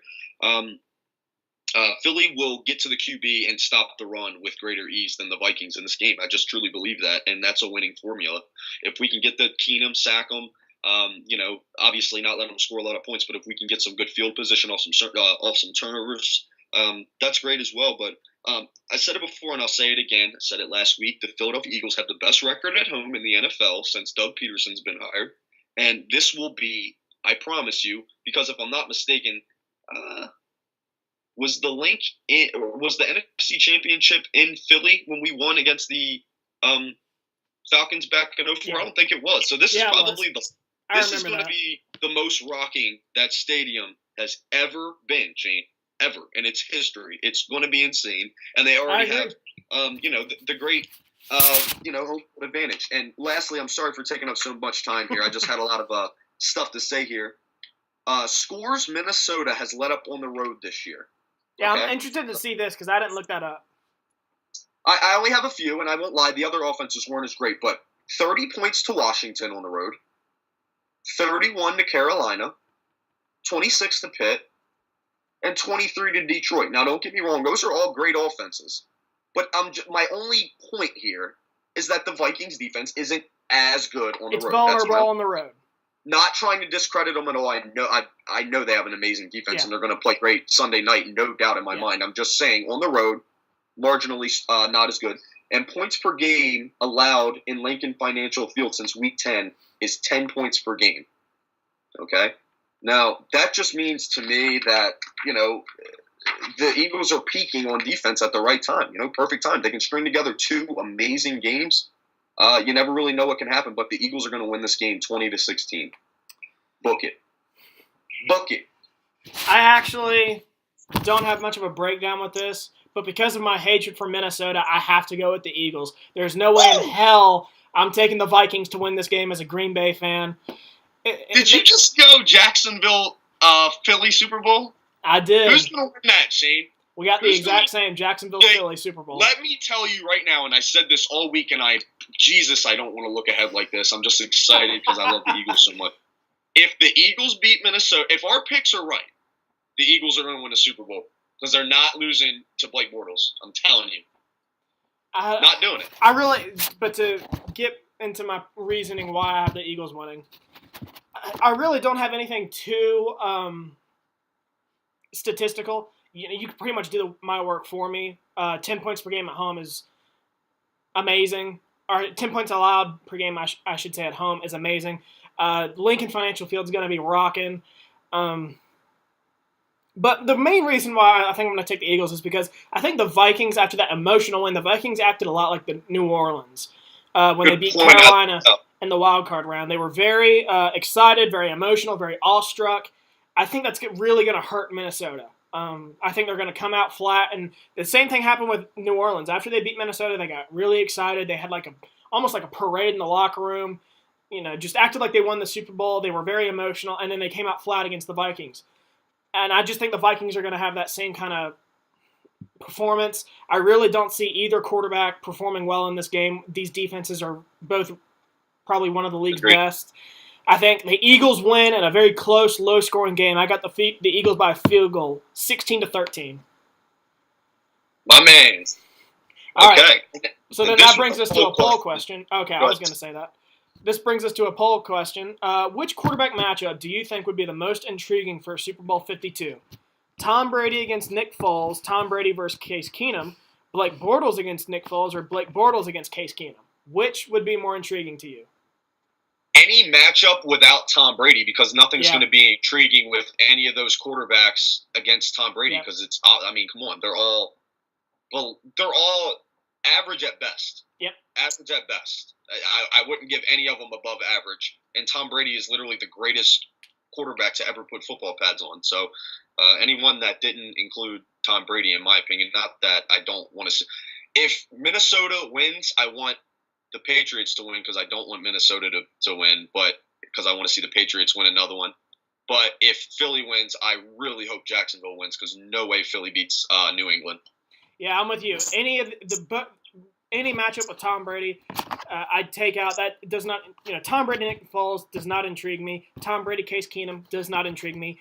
Philly will get to the QB and stop the run with greater ease than the Vikings in this game. I just truly believe that, and that's a winning formula. If we can get the Keenum, sack them, obviously not let them score a lot of points, but if we can get some good field position off some turnovers, that's great as well. But I said it before, and I'll say it again. I said it last week. The Philadelphia Eagles have the best record at home in the NFL since Doug Peterson's been hired, and this will be, I promise you, because if I'm not mistaken, was the NFC Championship in Philly when we won against the Falcons back in 2004? Yeah. I don't think it was. So this is probably this is going to be the most rocking that stadium has ever been, Shane, ever in its history. It's going to be insane, and they already have, the great, home advantage. And lastly, I'm sorry for taking up so much time here. I just had a lot of stuff to say here. Scores Minnesota has let up on the road this year.
Yeah, okay? I'm interested to see this because I didn't look that up.
I only have a few, and I won't lie, the other offenses weren't as great, but 30 points to Washington on the road, 31 to Carolina, 26 to Pitt, and 23 to Detroit. Now, don't get me wrong; those are all great offenses. But my only point here is that the Vikings defense isn't as good on the road.
It's vulnerable on the road.
Not trying to discredit them at all. I know they have an amazing defense and they're going to play great Sunday night, no doubt in my mind. I'm just saying, on the road, marginally not as good. And points per game allowed in Lincoln Financial Field since Week 10 is 10 points per game. Okay? Now, that just means to me that, the Eagles are peaking on defense at the right time. Perfect time. They can string together 2 amazing games. You never really know what can happen, but the Eagles are going to win this game 20-16. Book it.
I actually don't have much of a breakdown with this, but because of my hatred for Minnesota, I have to go with the Eagles. There's no way in hell I'm taking the Vikings to win this game as a Green Bay fan.
Did you just go Jacksonville, Philly Super Bowl?
I did.
Who's going to win that, Shane?
We got the exact same Jacksonville-Philly Super Bowl.
Let me tell you right now, and I said this all week, and I don't want to look ahead like this. I'm just excited because I love the Eagles so much. If the Eagles beat Minnesota, if our picks are right, the Eagles are going to win the Super Bowl because they're not losing to Blake Bortles. I'm telling you. Not doing it.
But to get into my reasoning why I have the Eagles winning, I really don't have anything too statistical. You can pretty much do my work for me. 10 points per game at home is amazing. Or 10 points allowed per game, I should say, at home is amazing. Lincoln Financial Field is going to be rocking. But the main reason why I think I'm going to take the Eagles is because I think the Vikings, after that emotional win, the Vikings acted a lot like the New Orleans when they beat Carolina in the wild card round. They were very excited, very emotional, very awestruck. I think that's really going to hurt Minnesota. I think they're going to come out flat, and the same thing happened with New Orleans. After they beat Minnesota, they got really excited. They had almost like a parade in the locker room. Just acted like they won the Super Bowl. They were very emotional, and then they came out flat against the Vikings. And I just think the Vikings are going to have that same kind of performance. I really don't see either quarterback performing well in this game. These defenses are both probably one of the league's best. I think the Eagles win in a very close, low-scoring game. I got the Eagles by a field goal, 16-13.
My man.
All right. So then that brings us to a poll question. Okay, I was going to say that. This brings us to a poll question. Which quarterback matchup do you think would be the most intriguing for Super Bowl 52? Tom Brady against Nick Foles, Tom Brady versus Case Keenum, Blake Bortles against Nick Foles, or Blake Bortles against Case Keenum? Which would be more intriguing to you?
Any matchup without Tom Brady, because nothing's going to be intriguing with any of those quarterbacks against Tom Brady, because it's, come on, they're all average at best.
Yep.
Average at best. I wouldn't give any of them above average. And Tom Brady is literally the greatest quarterback to ever put football pads on. So anyone that didn't include Tom Brady, in my opinion, not that I don't want to see. If Minnesota wins, I want the Patriots to win because I don't want Minnesota to win, but because I want to see the Patriots win another one. But if Philly wins, I really hope Jacksonville wins because no way Philly beats New England.
Yeah, I'm with you. Any matchup with Tom Brady, I'd take out. That does not, Tom Brady, Nick Foles does not intrigue me. Tom Brady, Case Keenum does not intrigue me.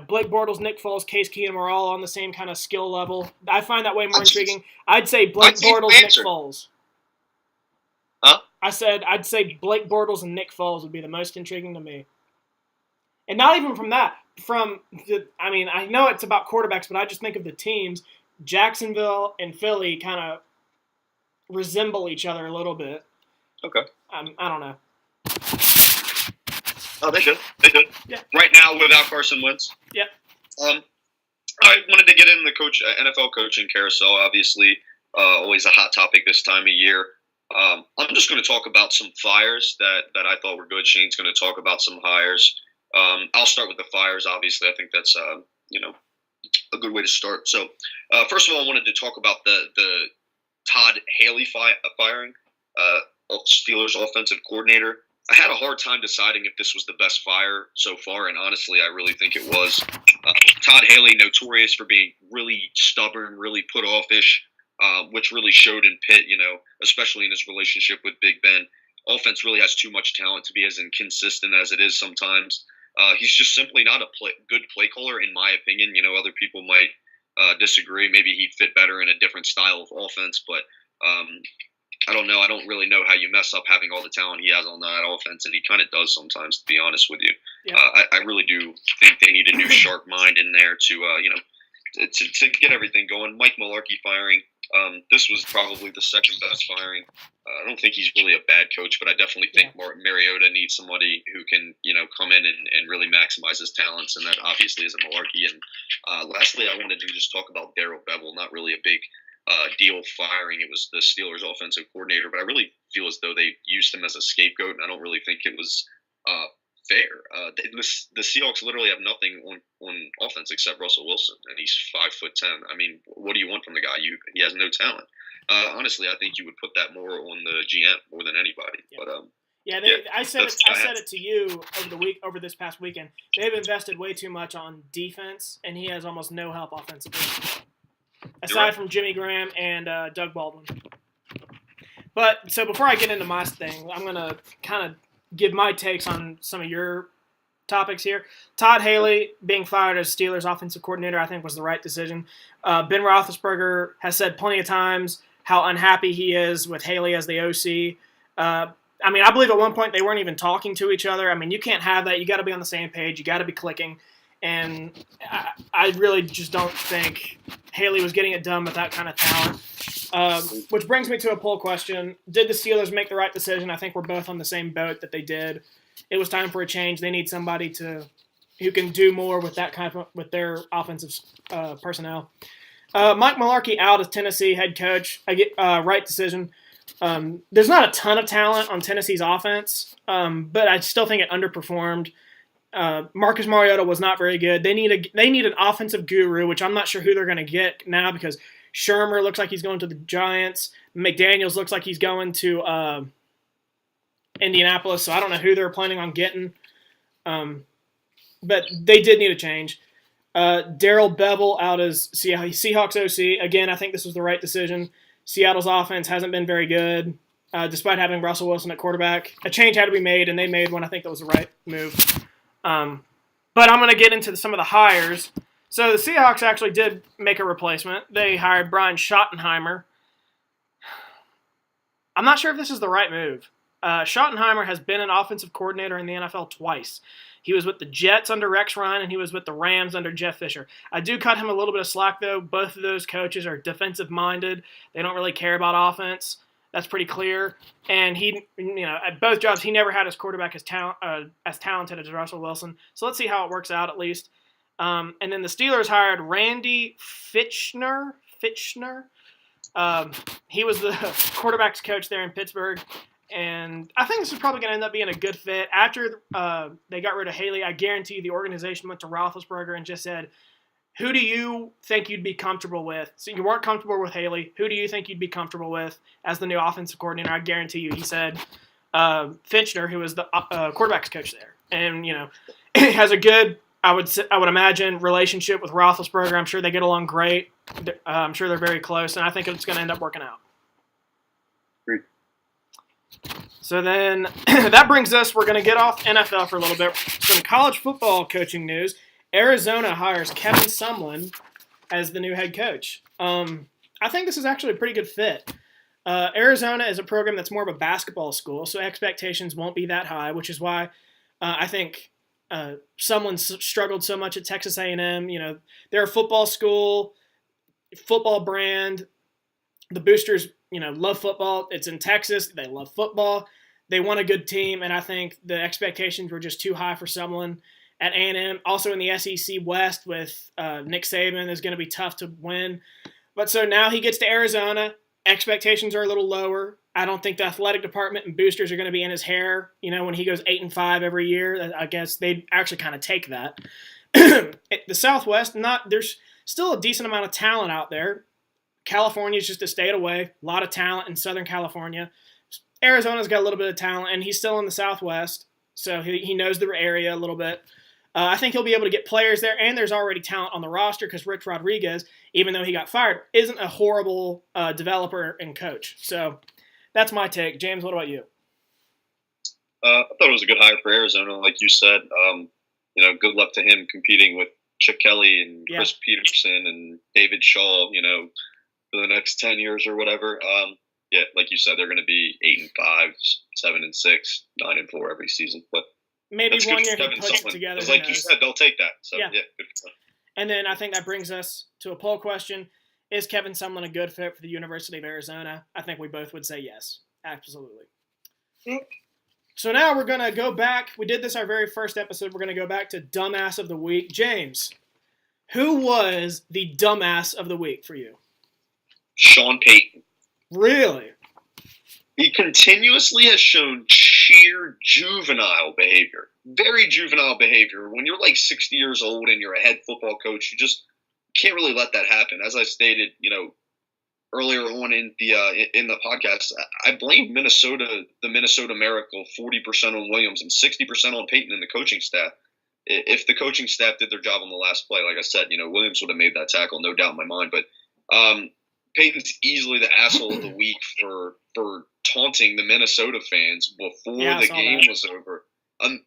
Blake Bortles, Nick Foles, Case Keenum are all on the same kind of skill level. I find that way more intriguing. I'd say Blake Bortles, Nick Foles.
Huh?
I'd say Blake Bortles and Nick Foles would be the most intriguing to me. And not even from that. I know it's about quarterbacks, but I just think of the teams. Jacksonville and Philly kind of resemble each other a little bit.
Okay.
I don't know.
Oh, they do. Yeah. Right now, without Carson Wentz.
Yep.
I wanted to get in the NFL coaching carousel. Obviously, always a hot topic this time of year. I'm just going to talk about some fires that I thought were good. Shane's going to talk about some hires. I'll start with the fires. Obviously, I think that's a good way to start. So, first of all, I wanted to talk about the Todd Haley firing, Steelers offensive coordinator. I had a hard time deciding if this was the best fire so far, and honestly, I really think it was. Todd Haley, notorious for being really stubborn, really put-offish, which really showed in Pitt, especially in his relationship with Big Ben. offense really has too much talent to be as inconsistent as it is sometimes. He's just simply not a good play caller, in my opinion. Other people might disagree. Maybe he'd fit better in a different style of offense, but I don't know. I don't really know how you mess up having all the talent he has on that offense, and he kind of does sometimes, to be honest with you.
Yeah.
I really do think they need a new sharp mind in there to get everything going. Mike Mularkey firing. This was probably the second best firing. I don't think he's really a bad coach, but I definitely think Mariota needs somebody who can, come in and really maximize his talents, and that obviously isn't Mularkey. And lastly, I wanted to just talk about Darrell Bevel. Not really a big deal firing. It was the Steelers' offensive coordinator, but I really feel as though they used him as a scapegoat, and I don't really think it was fair. The Seahawks literally have nothing on offense except Russell Wilson, and he's 5'10". I mean, what do you want from the guy? He has no talent. Honestly, I think you would put that more on the GM more than anybody. Yeah. But
I said it to you over this past weekend. They've invested way too much on defense, and he has almost no help offensively, aside from Jimmy Graham and Doug Baldwin. But so before I get into my thing, I'm gonna kind of give my takes on some of your topics here. Todd Haley being fired as Steelers offensive coordinator, I think, was the right decision. Ben Roethlisberger has said plenty of times how unhappy he is with Haley as the OC. I believe at one point they weren't even talking to each other. I mean, you can't have that. You got to be on the same page. You got to be clicking. And I really just don't think Haley was getting it done with that kind of talent. Which brings me to a poll question. Did the Steelers make the right decision? I think we're both on the same boat that they did. It was time for a change. They need somebody who can do more with with their offensive personnel. Mike Mularkey out as Tennessee head coach. I get right decision. There's not a ton of talent on Tennessee's offense, but I still think it underperformed. Marcus Mariota was not very good. They need an offensive guru, which I'm not sure who they're going to get now because Shermer looks like he's going to the Giants. McDaniels looks like he's going to Indianapolis, so I don't know who they're planning on getting. But they did need a change. Darrell Bevel out as Seahawks OC. Again, I think this was the right decision. Seattle's offense hasn't been very good, despite having Russell Wilson at quarterback. A change had to be made, and they made one. I think that was the right move. But I'm going to get into some of the hires. So the Seahawks actually did make a replacement. They hired Brian Schottenheimer. I'm not sure if this is the right move. Schottenheimer has been an offensive coordinator in the NFL twice. He was with the Jets under Rex Ryan, and he was with the Rams under Jeff Fisher. I do cut him a little bit of slack, though. Both of those coaches are defensive-minded. They don't really care about offense. That's pretty clear. And he, at both jobs, he never had his quarterback as talented as Russell Wilson. So let's see how it works out at least. And then the Steelers hired Randy Fitchner. He was the quarterback's coach there in Pittsburgh. And I think this is probably going to end up being a good fit. After they got rid of Haley, I guarantee you the organization went to Roethlisberger and just said, who do you think you'd be comfortable with? So you weren't comfortable with Haley. Who do you think you'd be comfortable with as the new offensive coordinator? I guarantee you. He said Fitchner, who was the quarterback's coach there. And, has a good, I would imagine, relationship with Roethlisberger. I'm sure they get along great. I'm sure they're very close. And I think it's going to end up working out.
Great.
So then that brings us, we're going to get off NFL for a little bit. Some college football coaching news. Arizona hires Kevin Sumlin as the new head coach. I think this is actually a pretty good fit. Arizona is a program that's more of a basketball school, so expectations won't be that high, which is why I think Sumlin struggled so much at Texas A&M. They're a football school, football brand. The Boosters, love football. It's in Texas. They love football. They want a good team, and I think the expectations were just too high for Sumlin. At A&M, also in the SEC West with Nick Saban, is going to be tough to win. But so now he gets to Arizona. Expectations are a little lower. I don't think the athletic department and boosters are going to be in his hair. When he goes 8-5 every year, I guess they'd actually kind of take that. The Southwest, there's still a decent amount of talent out there. California is just a state away. A lot of talent in Southern California. Arizona's got a little bit of talent, and he's still in the Southwest, so he knows the area a little bit. I think he'll be able to get players there, and there's already talent on the roster because Rich Rodriguez, even though he got fired, isn't a horrible developer and coach. So that's my take. James, what about you?
I thought it was a good hire for Arizona, like you said. Good luck to him competing with Chip Kelly and Chris Peterson and David Shaw, for the next 10 years or whatever. Like you said, they're going to be 8-5, 7-6, 9-4 every season. But
maybe one year he puts it together.
Like you said, they'll take that. So, good for them.
And then I think that brings us to a poll question. Is Kevin Sumlin a good fit for the University of Arizona? I think we both would say yes. Absolutely. So now we're going to go back. We did this our very first episode. We're going to go back to Dumbass of the Week. James, who was the Dumbass of the Week for you?
Sean Payton.
Really?
He continuously has shown sheer juvenile behavior. Very juvenile behavior. When you're like 60 years old and you're a head football coach, you just can't really let that happen. As I stated, earlier on in the podcast, I blame the Minnesota Miracle 40% on Williams and 60% on Payton and the coaching staff. If the coaching staff did their job on the last play, like I said, Williams would have made that tackle, no doubt in my mind. But Payton's easily the asshole of the week for taunting the Minnesota fans before the game was over.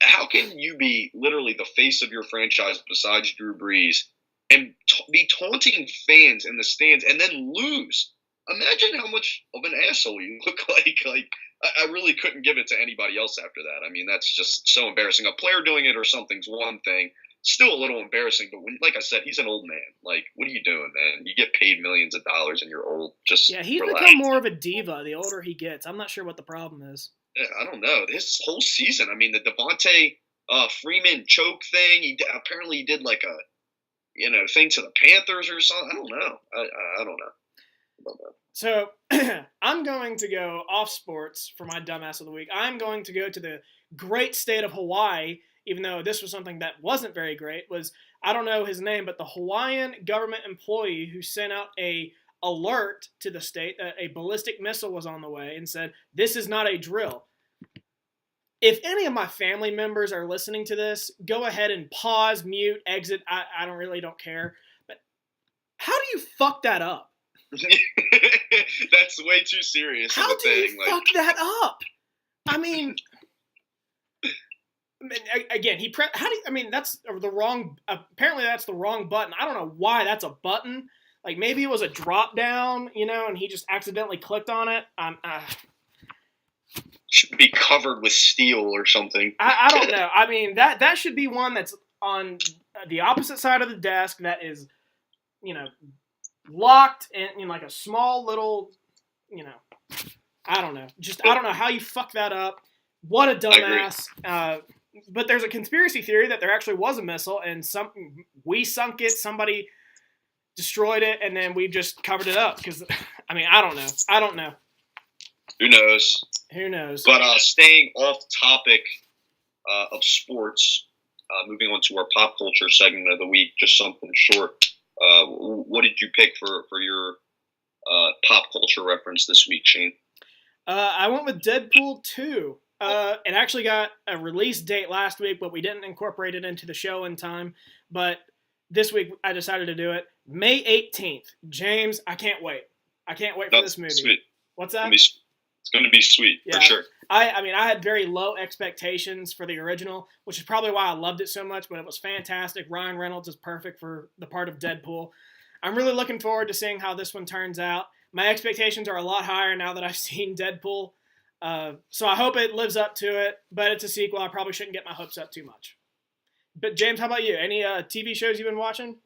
How can you be literally the face of your franchise besides Drew Brees and be taunting fans in the stands and then lose? Imagine how much of an asshole you look like. I really couldn't give it to anybody else after that. I mean, that's just so embarrassing. A player doing it or something's one thing. Still a little embarrassing, but like I said, he's an old man. Like, what are you doing, man? You get paid millions of dollars and you're old. Just
he's
relax.
Become more of a diva the older he gets. I'm not sure what the problem is.
Yeah, I don't know. This whole season, I mean, the Devontae Freeman choke thing. Apparently he did like a thing to the Panthers or something. I don't know. I don't know.
So I'm going to go off sports for my Dumbass of the Week. I'm going to go to the great state of Hawaii. Even though this was something that wasn't very great, I don't know his name, but the Hawaiian government employee who sent out a alert to the state that a ballistic missile was on the way and said, this is not a drill. If any of my family members are listening to this, go ahead and pause, mute, exit. I don't care. But how do you fuck that up?
That's way too serious.
How do you fuck that up? I mean... Again, that's the wrong. Apparently, that's the wrong button. I don't know why that's a button. Like maybe it was a drop down, and he just accidentally clicked on it.
Should be covered with steel or something.
I don't know. I mean that should be one that's on the opposite side of the desk. That is, locked in like a small little, I don't know. I don't know how you fuck that up. What a dumbass. But there's a conspiracy theory that there actually was a missile, and we sunk it, somebody destroyed it, and then we just covered it up. Because, I don't know.
Who knows? But staying off topic of sports, moving on to our pop culture segment of the week, just something short. What did you pick for your pop culture reference this week, Shane?
I went with Deadpool 2. It actually got a release date last week, but we didn't incorporate it into the show in time. But this week, I decided to do it. May 18th. James, I can't wait. I can't wait for this movie.
Sweet.
What's that?
It's going to be sweet, for sure.
I had very low expectations for the original, which is probably why I loved it so much, but it was fantastic. Ryan Reynolds is perfect for the part of Deadpool. I'm really looking forward to seeing how this one turns out. My expectations are a lot higher now that I've seen Deadpool. So I hope it lives up to it, but it's a sequel. I probably shouldn't get my hopes up too much. But James, how about you? Any TV shows you've been watching?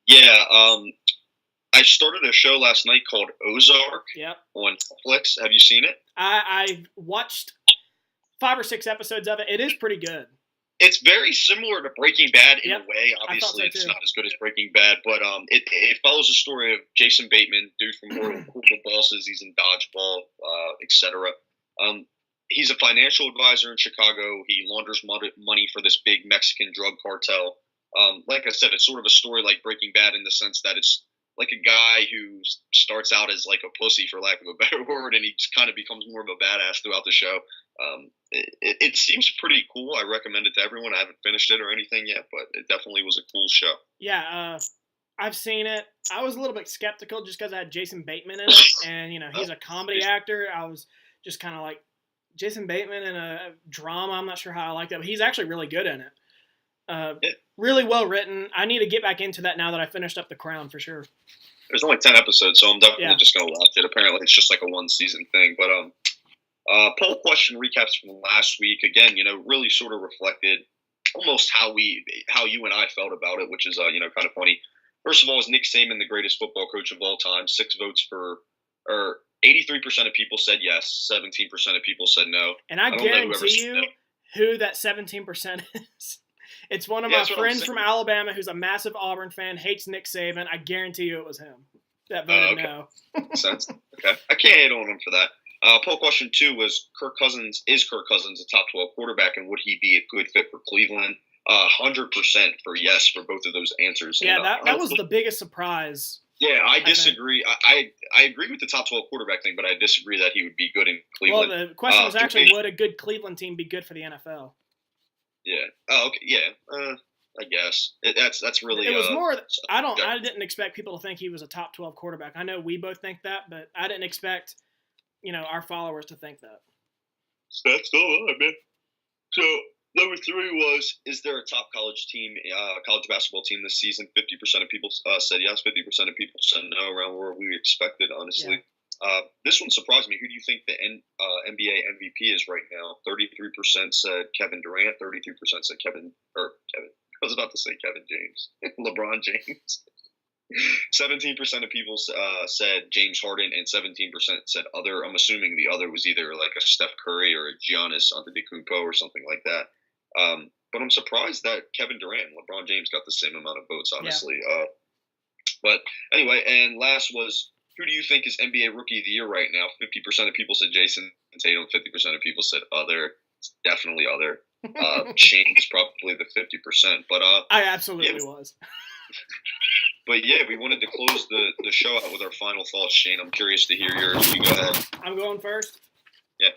Yeah, I started a show last night called Ozark on Netflix. Have you seen it?
I've watched 5 or 6 episodes of it. It is pretty good.
It's very similar to Breaking Bad in a way. Obviously,
so
it's not as good as Breaking Bad, but it follows the story of Jason Bateman, dude from Horrible Bosses. He's in Dodgeball, etc. He's a financial advisor in Chicago. He launders money for this big Mexican drug cartel. Like I said, it's sort of a story like Breaking Bad in the sense that it's like a guy who starts out as like a pussy, for lack of a better word, and he just kind of becomes more of a badass throughout the show. It seems pretty cool. I recommend it to everyone. I haven't finished it or anything yet, but it definitely was a cool show.
Yeah, I've seen it. I was a little bit skeptical just because I had Jason Bateman in it, and he's a comedy actor. I was just kind of like Jason Bateman in a drama. I'm not sure how I like that, but he's actually really good in it. Really well written. I need to get back into that now that I finished up The Crown for sure.
There's only 10 episodes, so I'm definitely just going to watch it. Apparently, it's just like a one-season thing. But poll question recaps from last week. Again, really sort of reflected almost how you and I felt about it, which is kind of funny. First of all, is Nick Saban the greatest football coach of all time? 6 votes for, or 83% of people said yes, 17% of people said no.
And I guarantee you who that 17% is. It's one of my friends from Alabama who's a massive Auburn fan, hates Nick Saban. I guarantee you it was him that voted no.
Makes sense. Okay. I can't hate on him for that. Poll question 2 was is Kirk Cousins a top 12 quarterback, and would he be a good fit for Cleveland? 100% for yes for both of those answers.
Yeah, and, that was the biggest surprise.
Yeah, I disagree. I agree with the top 12 quarterback thing, but I disagree that he would be good in Cleveland.
Well, the question was actually, would a good Cleveland team be good for the NFL?
Yeah. Oh, okay. Yeah. I guess that's really.
It was more. I didn't expect people to think he was a top 12 quarterback. I know we both think that, but I didn't expect, our followers to think that.
That's all right, man. So number 3 was: is there a top college basketball team this season? 50% of people said yes. 50% of people said no. Around where we expected, honestly. Yeah. This one surprised me. Who do you think the NBA MVP is right now? 33% said Kevin Durant. 33% said Kevin. I was about to say Kevin James. LeBron James. 17% of people said James Harden, and 17% said other. I'm assuming the other was either like a Steph Curry or a Giannis Antetokounmpo or something like that. But I'm surprised that Kevin Durant and LeBron James got the same amount of votes, honestly. Yeah. But anyway, and last was: who do you think is NBA Rookie of the Year right now? 50% of people said Jason Tatum. 50% of people said other. It's definitely other. Shane is probably the 50%. But
I absolutely was.
But yeah, we wanted to close the show out with our final thoughts, Shane. I'm curious to hear yours. You go ahead.
I'm going first?
Yeah.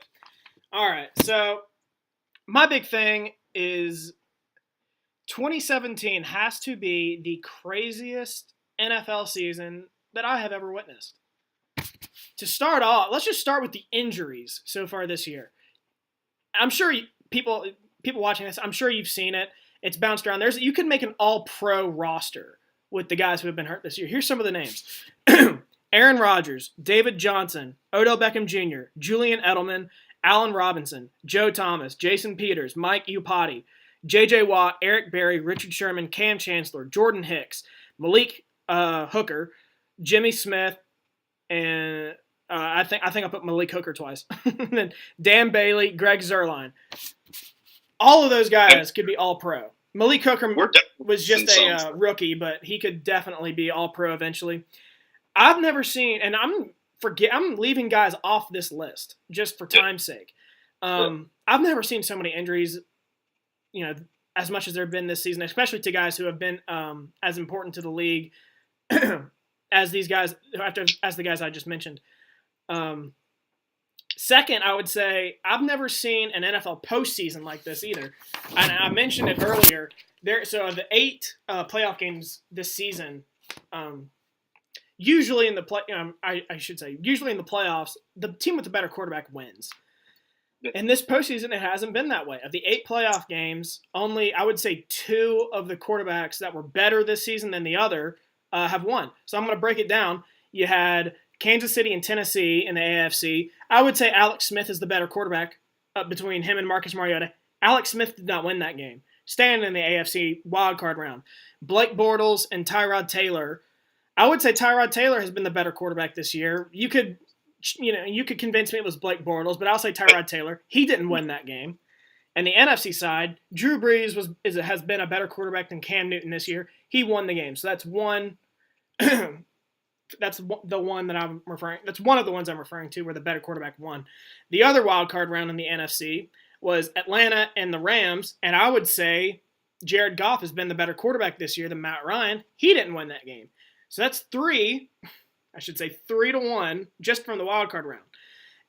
All right. So my big thing is 2017 has to be the craziest NFL season that I have ever witnessed. To start off, let's just start with the injuries so far this year. I'm sure people watching this, I'm sure you've seen it. It's bounced around. You can make an all-pro roster with the guys who have been hurt this year. Here's some of the names. Aaron Rodgers, David Johnson, Odell Beckham Jr., Julian Edelman, Allen Robinson, Joe Thomas, Jason Peters, Mike Iupati, J.J. Watt, Eric Berry, Richard Sherman, Cam Chancellor, Jordan Hicks, Malik Hooker, Jimmy Smith, and I think I put Malik Hooker twice. Then Dan Bailey, Greg Zuerlein. All of those guys could be all-pro. Malik Hooker was just a rookie, but he could definitely be all-pro eventually. I've never seen, and I'm leaving guys off this list just for time's sake. I've never seen so many injuries, as much as there have been this season, especially to guys who have been as important to the league as these guys, as the guys I just mentioned. Second, I would say I've never seen an NFL postseason like this either. And I mentioned it earlier. So the 8 playoff games this season, usually in the usually in the playoffs, the team with the better quarterback wins. In this postseason, it hasn't been that way. Of the 8 playoff games, only I would say 2 of the quarterbacks that were better this season than the other have won. So I'm going to break it down. You had Kansas City and Tennessee in the AFC. I would say Alex Smith is the better quarterback between him and Marcus Mariota. Alex Smith did not win that game. Staying in the AFC wildcard round. Blake Bortles and Tyrod Taylor. I would say Tyrod Taylor has been the better quarterback this year. You could convince me it was Blake Bortles, but I'll say Tyrod Taylor. He didn't win that game. And the NFC side, Drew Brees has been a better quarterback than Cam Newton this year. He won the game. So that's one. That's the one that I'm referring. That's one of the ones I'm referring to where the better quarterback won. The other wild card round in the NFC was Atlanta and the Rams, and I would say Jared Goff has been the better quarterback this year than Matt Ryan. He didn't win that game, so that's 3-1 just from the wild card round.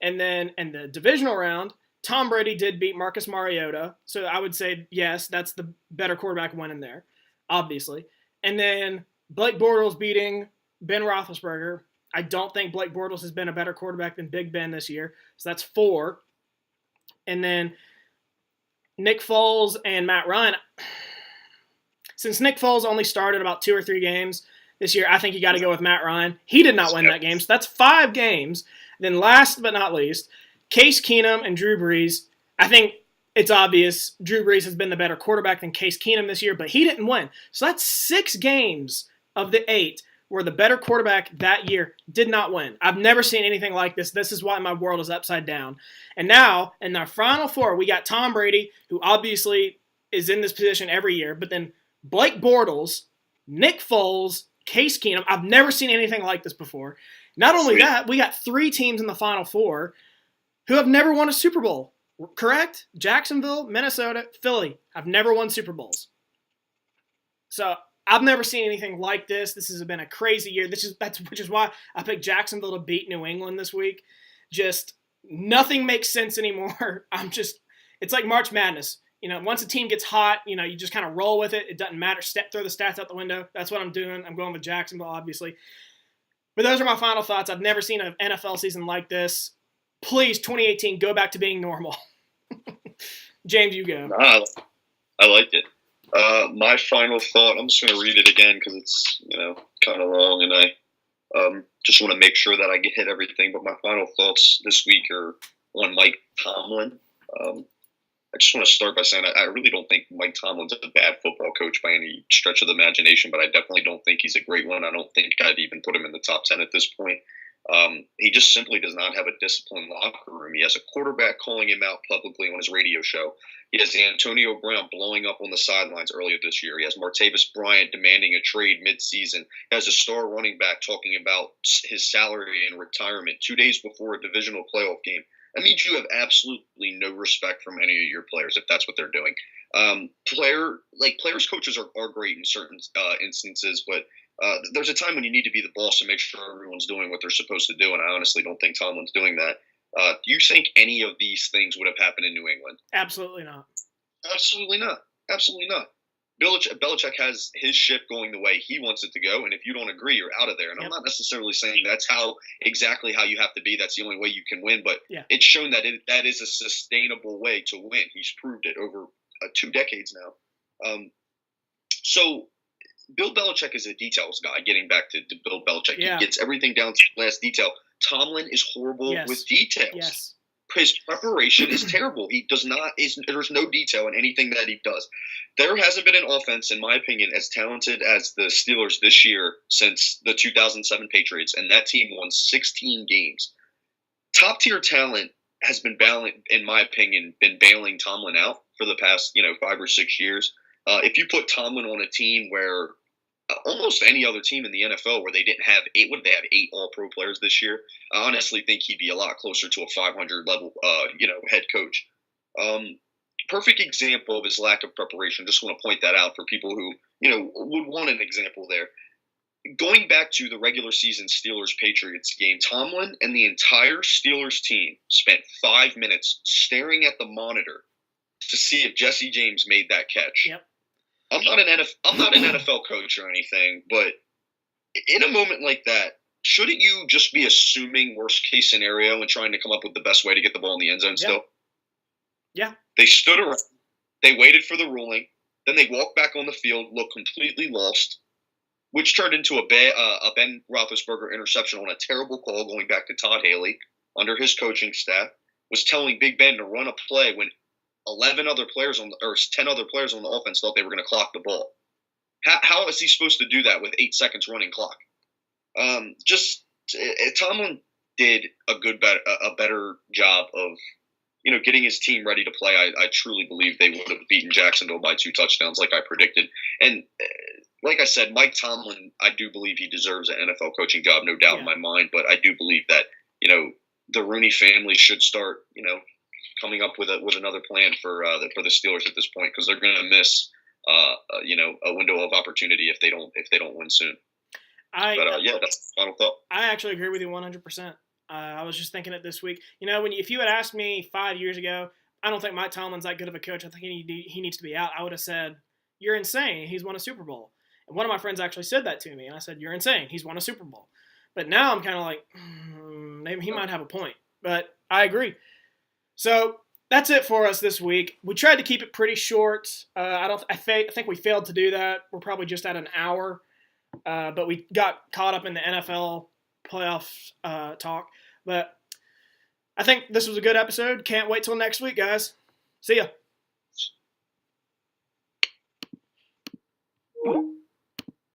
And then in the divisional round, Tom Brady did beat Marcus Mariota, so I would say yes, that's the better quarterback winning there, obviously. And then Blake Bortles beating Ben Roethlisberger. I don't think Blake Bortles has been a better quarterback than Big Ben this year. So that's 4. And then Nick Foles and Matt Ryan. Since Nick Foles only started about 2 or 3 games this year, I think you got to go with Matt Ryan. He did not win that game, so that's 5 games. Then last but not least, Case Keenum and Drew Brees. I think it's obvious Drew Brees has been the better quarterback than Case Keenum this year, but he didn't win. So that's 6 games of the 8 where the better quarterback that year did not win. I've never seen anything like this. This is why my world is upside down. And now, in our Final Four, we got Tom Brady, who obviously is in this position every year, but then Blake Bortles, Nick Foles, Case Keenum. I've never seen anything like this before. Not only that, we got 3 teams in the Final Four who have never won a Super Bowl. Correct? Jacksonville, Minnesota, Philly have never won Super Bowls. So I've never seen anything like this. This has been a crazy year. Which is why I picked Jacksonville to beat New England this week. Just nothing makes sense anymore. It's like March Madness. Once a team gets hot, you just kind of roll with it. It doesn't matter. Throw the stats out the window. That's what I'm doing. I'm going with Jacksonville, obviously. But those are my final thoughts. I've never seen an NFL season like this. Please, 2018, go back to being normal. James, you go.
I like it. My final thought, I'm just going to read it again because it's, kind of long, and I just want to make sure that I hit everything. But my final thoughts this week are on Mike Tomlin. I just want to start by saying I really don't think Mike Tomlin's a bad football coach by any stretch of the imagination, but I definitely don't think he's a great one. I don't think I'd even put him in the top 10 at this point. He just simply does not have a disciplined locker room. He has a quarterback calling him out publicly on his radio show. He has Antonio Brown blowing up on the sidelines earlier this year. He has Martavis Bryant demanding a trade midseason. He has a star running back talking about his salary and retirement 2 days before a divisional playoff game. That means you have absolutely no respect from any of your players if that's what they're doing. Players coaches are great in certain instances, but there's a time when you need to be the boss and make sure everyone's doing what they're supposed to do, and I honestly don't think Tomlin's doing that. Do you think any of these things would have happened in New England?
Absolutely not.
Absolutely not. Absolutely not. Belichick has his ship going the way he wants it to go, and if you don't agree, you're out of there. And I'm not necessarily saying that's exactly how you have to be. That's the only way you can win, but it's shown that that is a sustainable way to win. He's proved it over 2 decades now. So Bill Belichick is a details guy. Getting back to Bill Belichick, he gets everything down to the last detail. Tomlin is horrible with details.
Yes.
His preparation is terrible. He does not. There's no detail in anything that he does. There hasn't been an offense, in my opinion, as talented as the Steelers this year since the 2007 Patriots, and that team won 16 games. Top tier talent has been in my opinion, bailing Tomlin out for the past 5 or 6 years. If you put Tomlin on a team where almost any other team in the NFL where they didn't have 8, what did they have, 8 All-Pro players this year? I honestly think he'd be a lot closer to a 500 level, head coach. Perfect example of his lack of preparation. Just want to point that out for people who, would want an example there. Going back to the regular season Steelers-Patriots game, Tomlin and the entire Steelers team spent 5 minutes staring at the monitor to see if Jesse James made that catch.
Yep.
I'm not an NFL coach or anything, but in a moment like that, shouldn't you just be assuming worst case scenario and trying to come up with the best way to get the ball in the end zone still?
Yeah.
They stood around. They waited for the ruling. Then they walked back on the field, looked completely lost, which turned into a Ben Roethlisberger interception on a terrible call going back to Todd Haley under his coaching staff, was telling Big Ben to run a play when 10 other players on the offense thought they were going to clock the ball. How is he supposed to do that with 8 seconds running clock? Tomlin did a better job of getting his team ready to play. I truly believe they would have beaten Jacksonville by 2 touchdowns like I predicted. And like I said, Mike Tomlin, I do believe he deserves an NFL coaching job, no doubt in my mind. But I do believe that the Rooney family should start coming up with another plan for the Steelers at this point, because they're going to miss a window of opportunity if they don't win soon. That's the final thought.
I actually agree with you 100%. I was just thinking it this week. If you had asked me 5 years ago, I don't think Mike Tomlin's that good of a coach. I think he needs to be out. I would have said, "You're insane. He's won a Super Bowl." And one of my friends actually said that to me, and I said, "You're insane. He's won a Super Bowl." But now I'm kind of like, maybe he might have a point. But I agree. So that's it for us this week. We tried to keep it pretty short. I think we failed to do that. We're probably just at an hour, but we got caught up in the NFL playoff talk. But I think this was a good episode. Can't wait till next week, guys. See ya.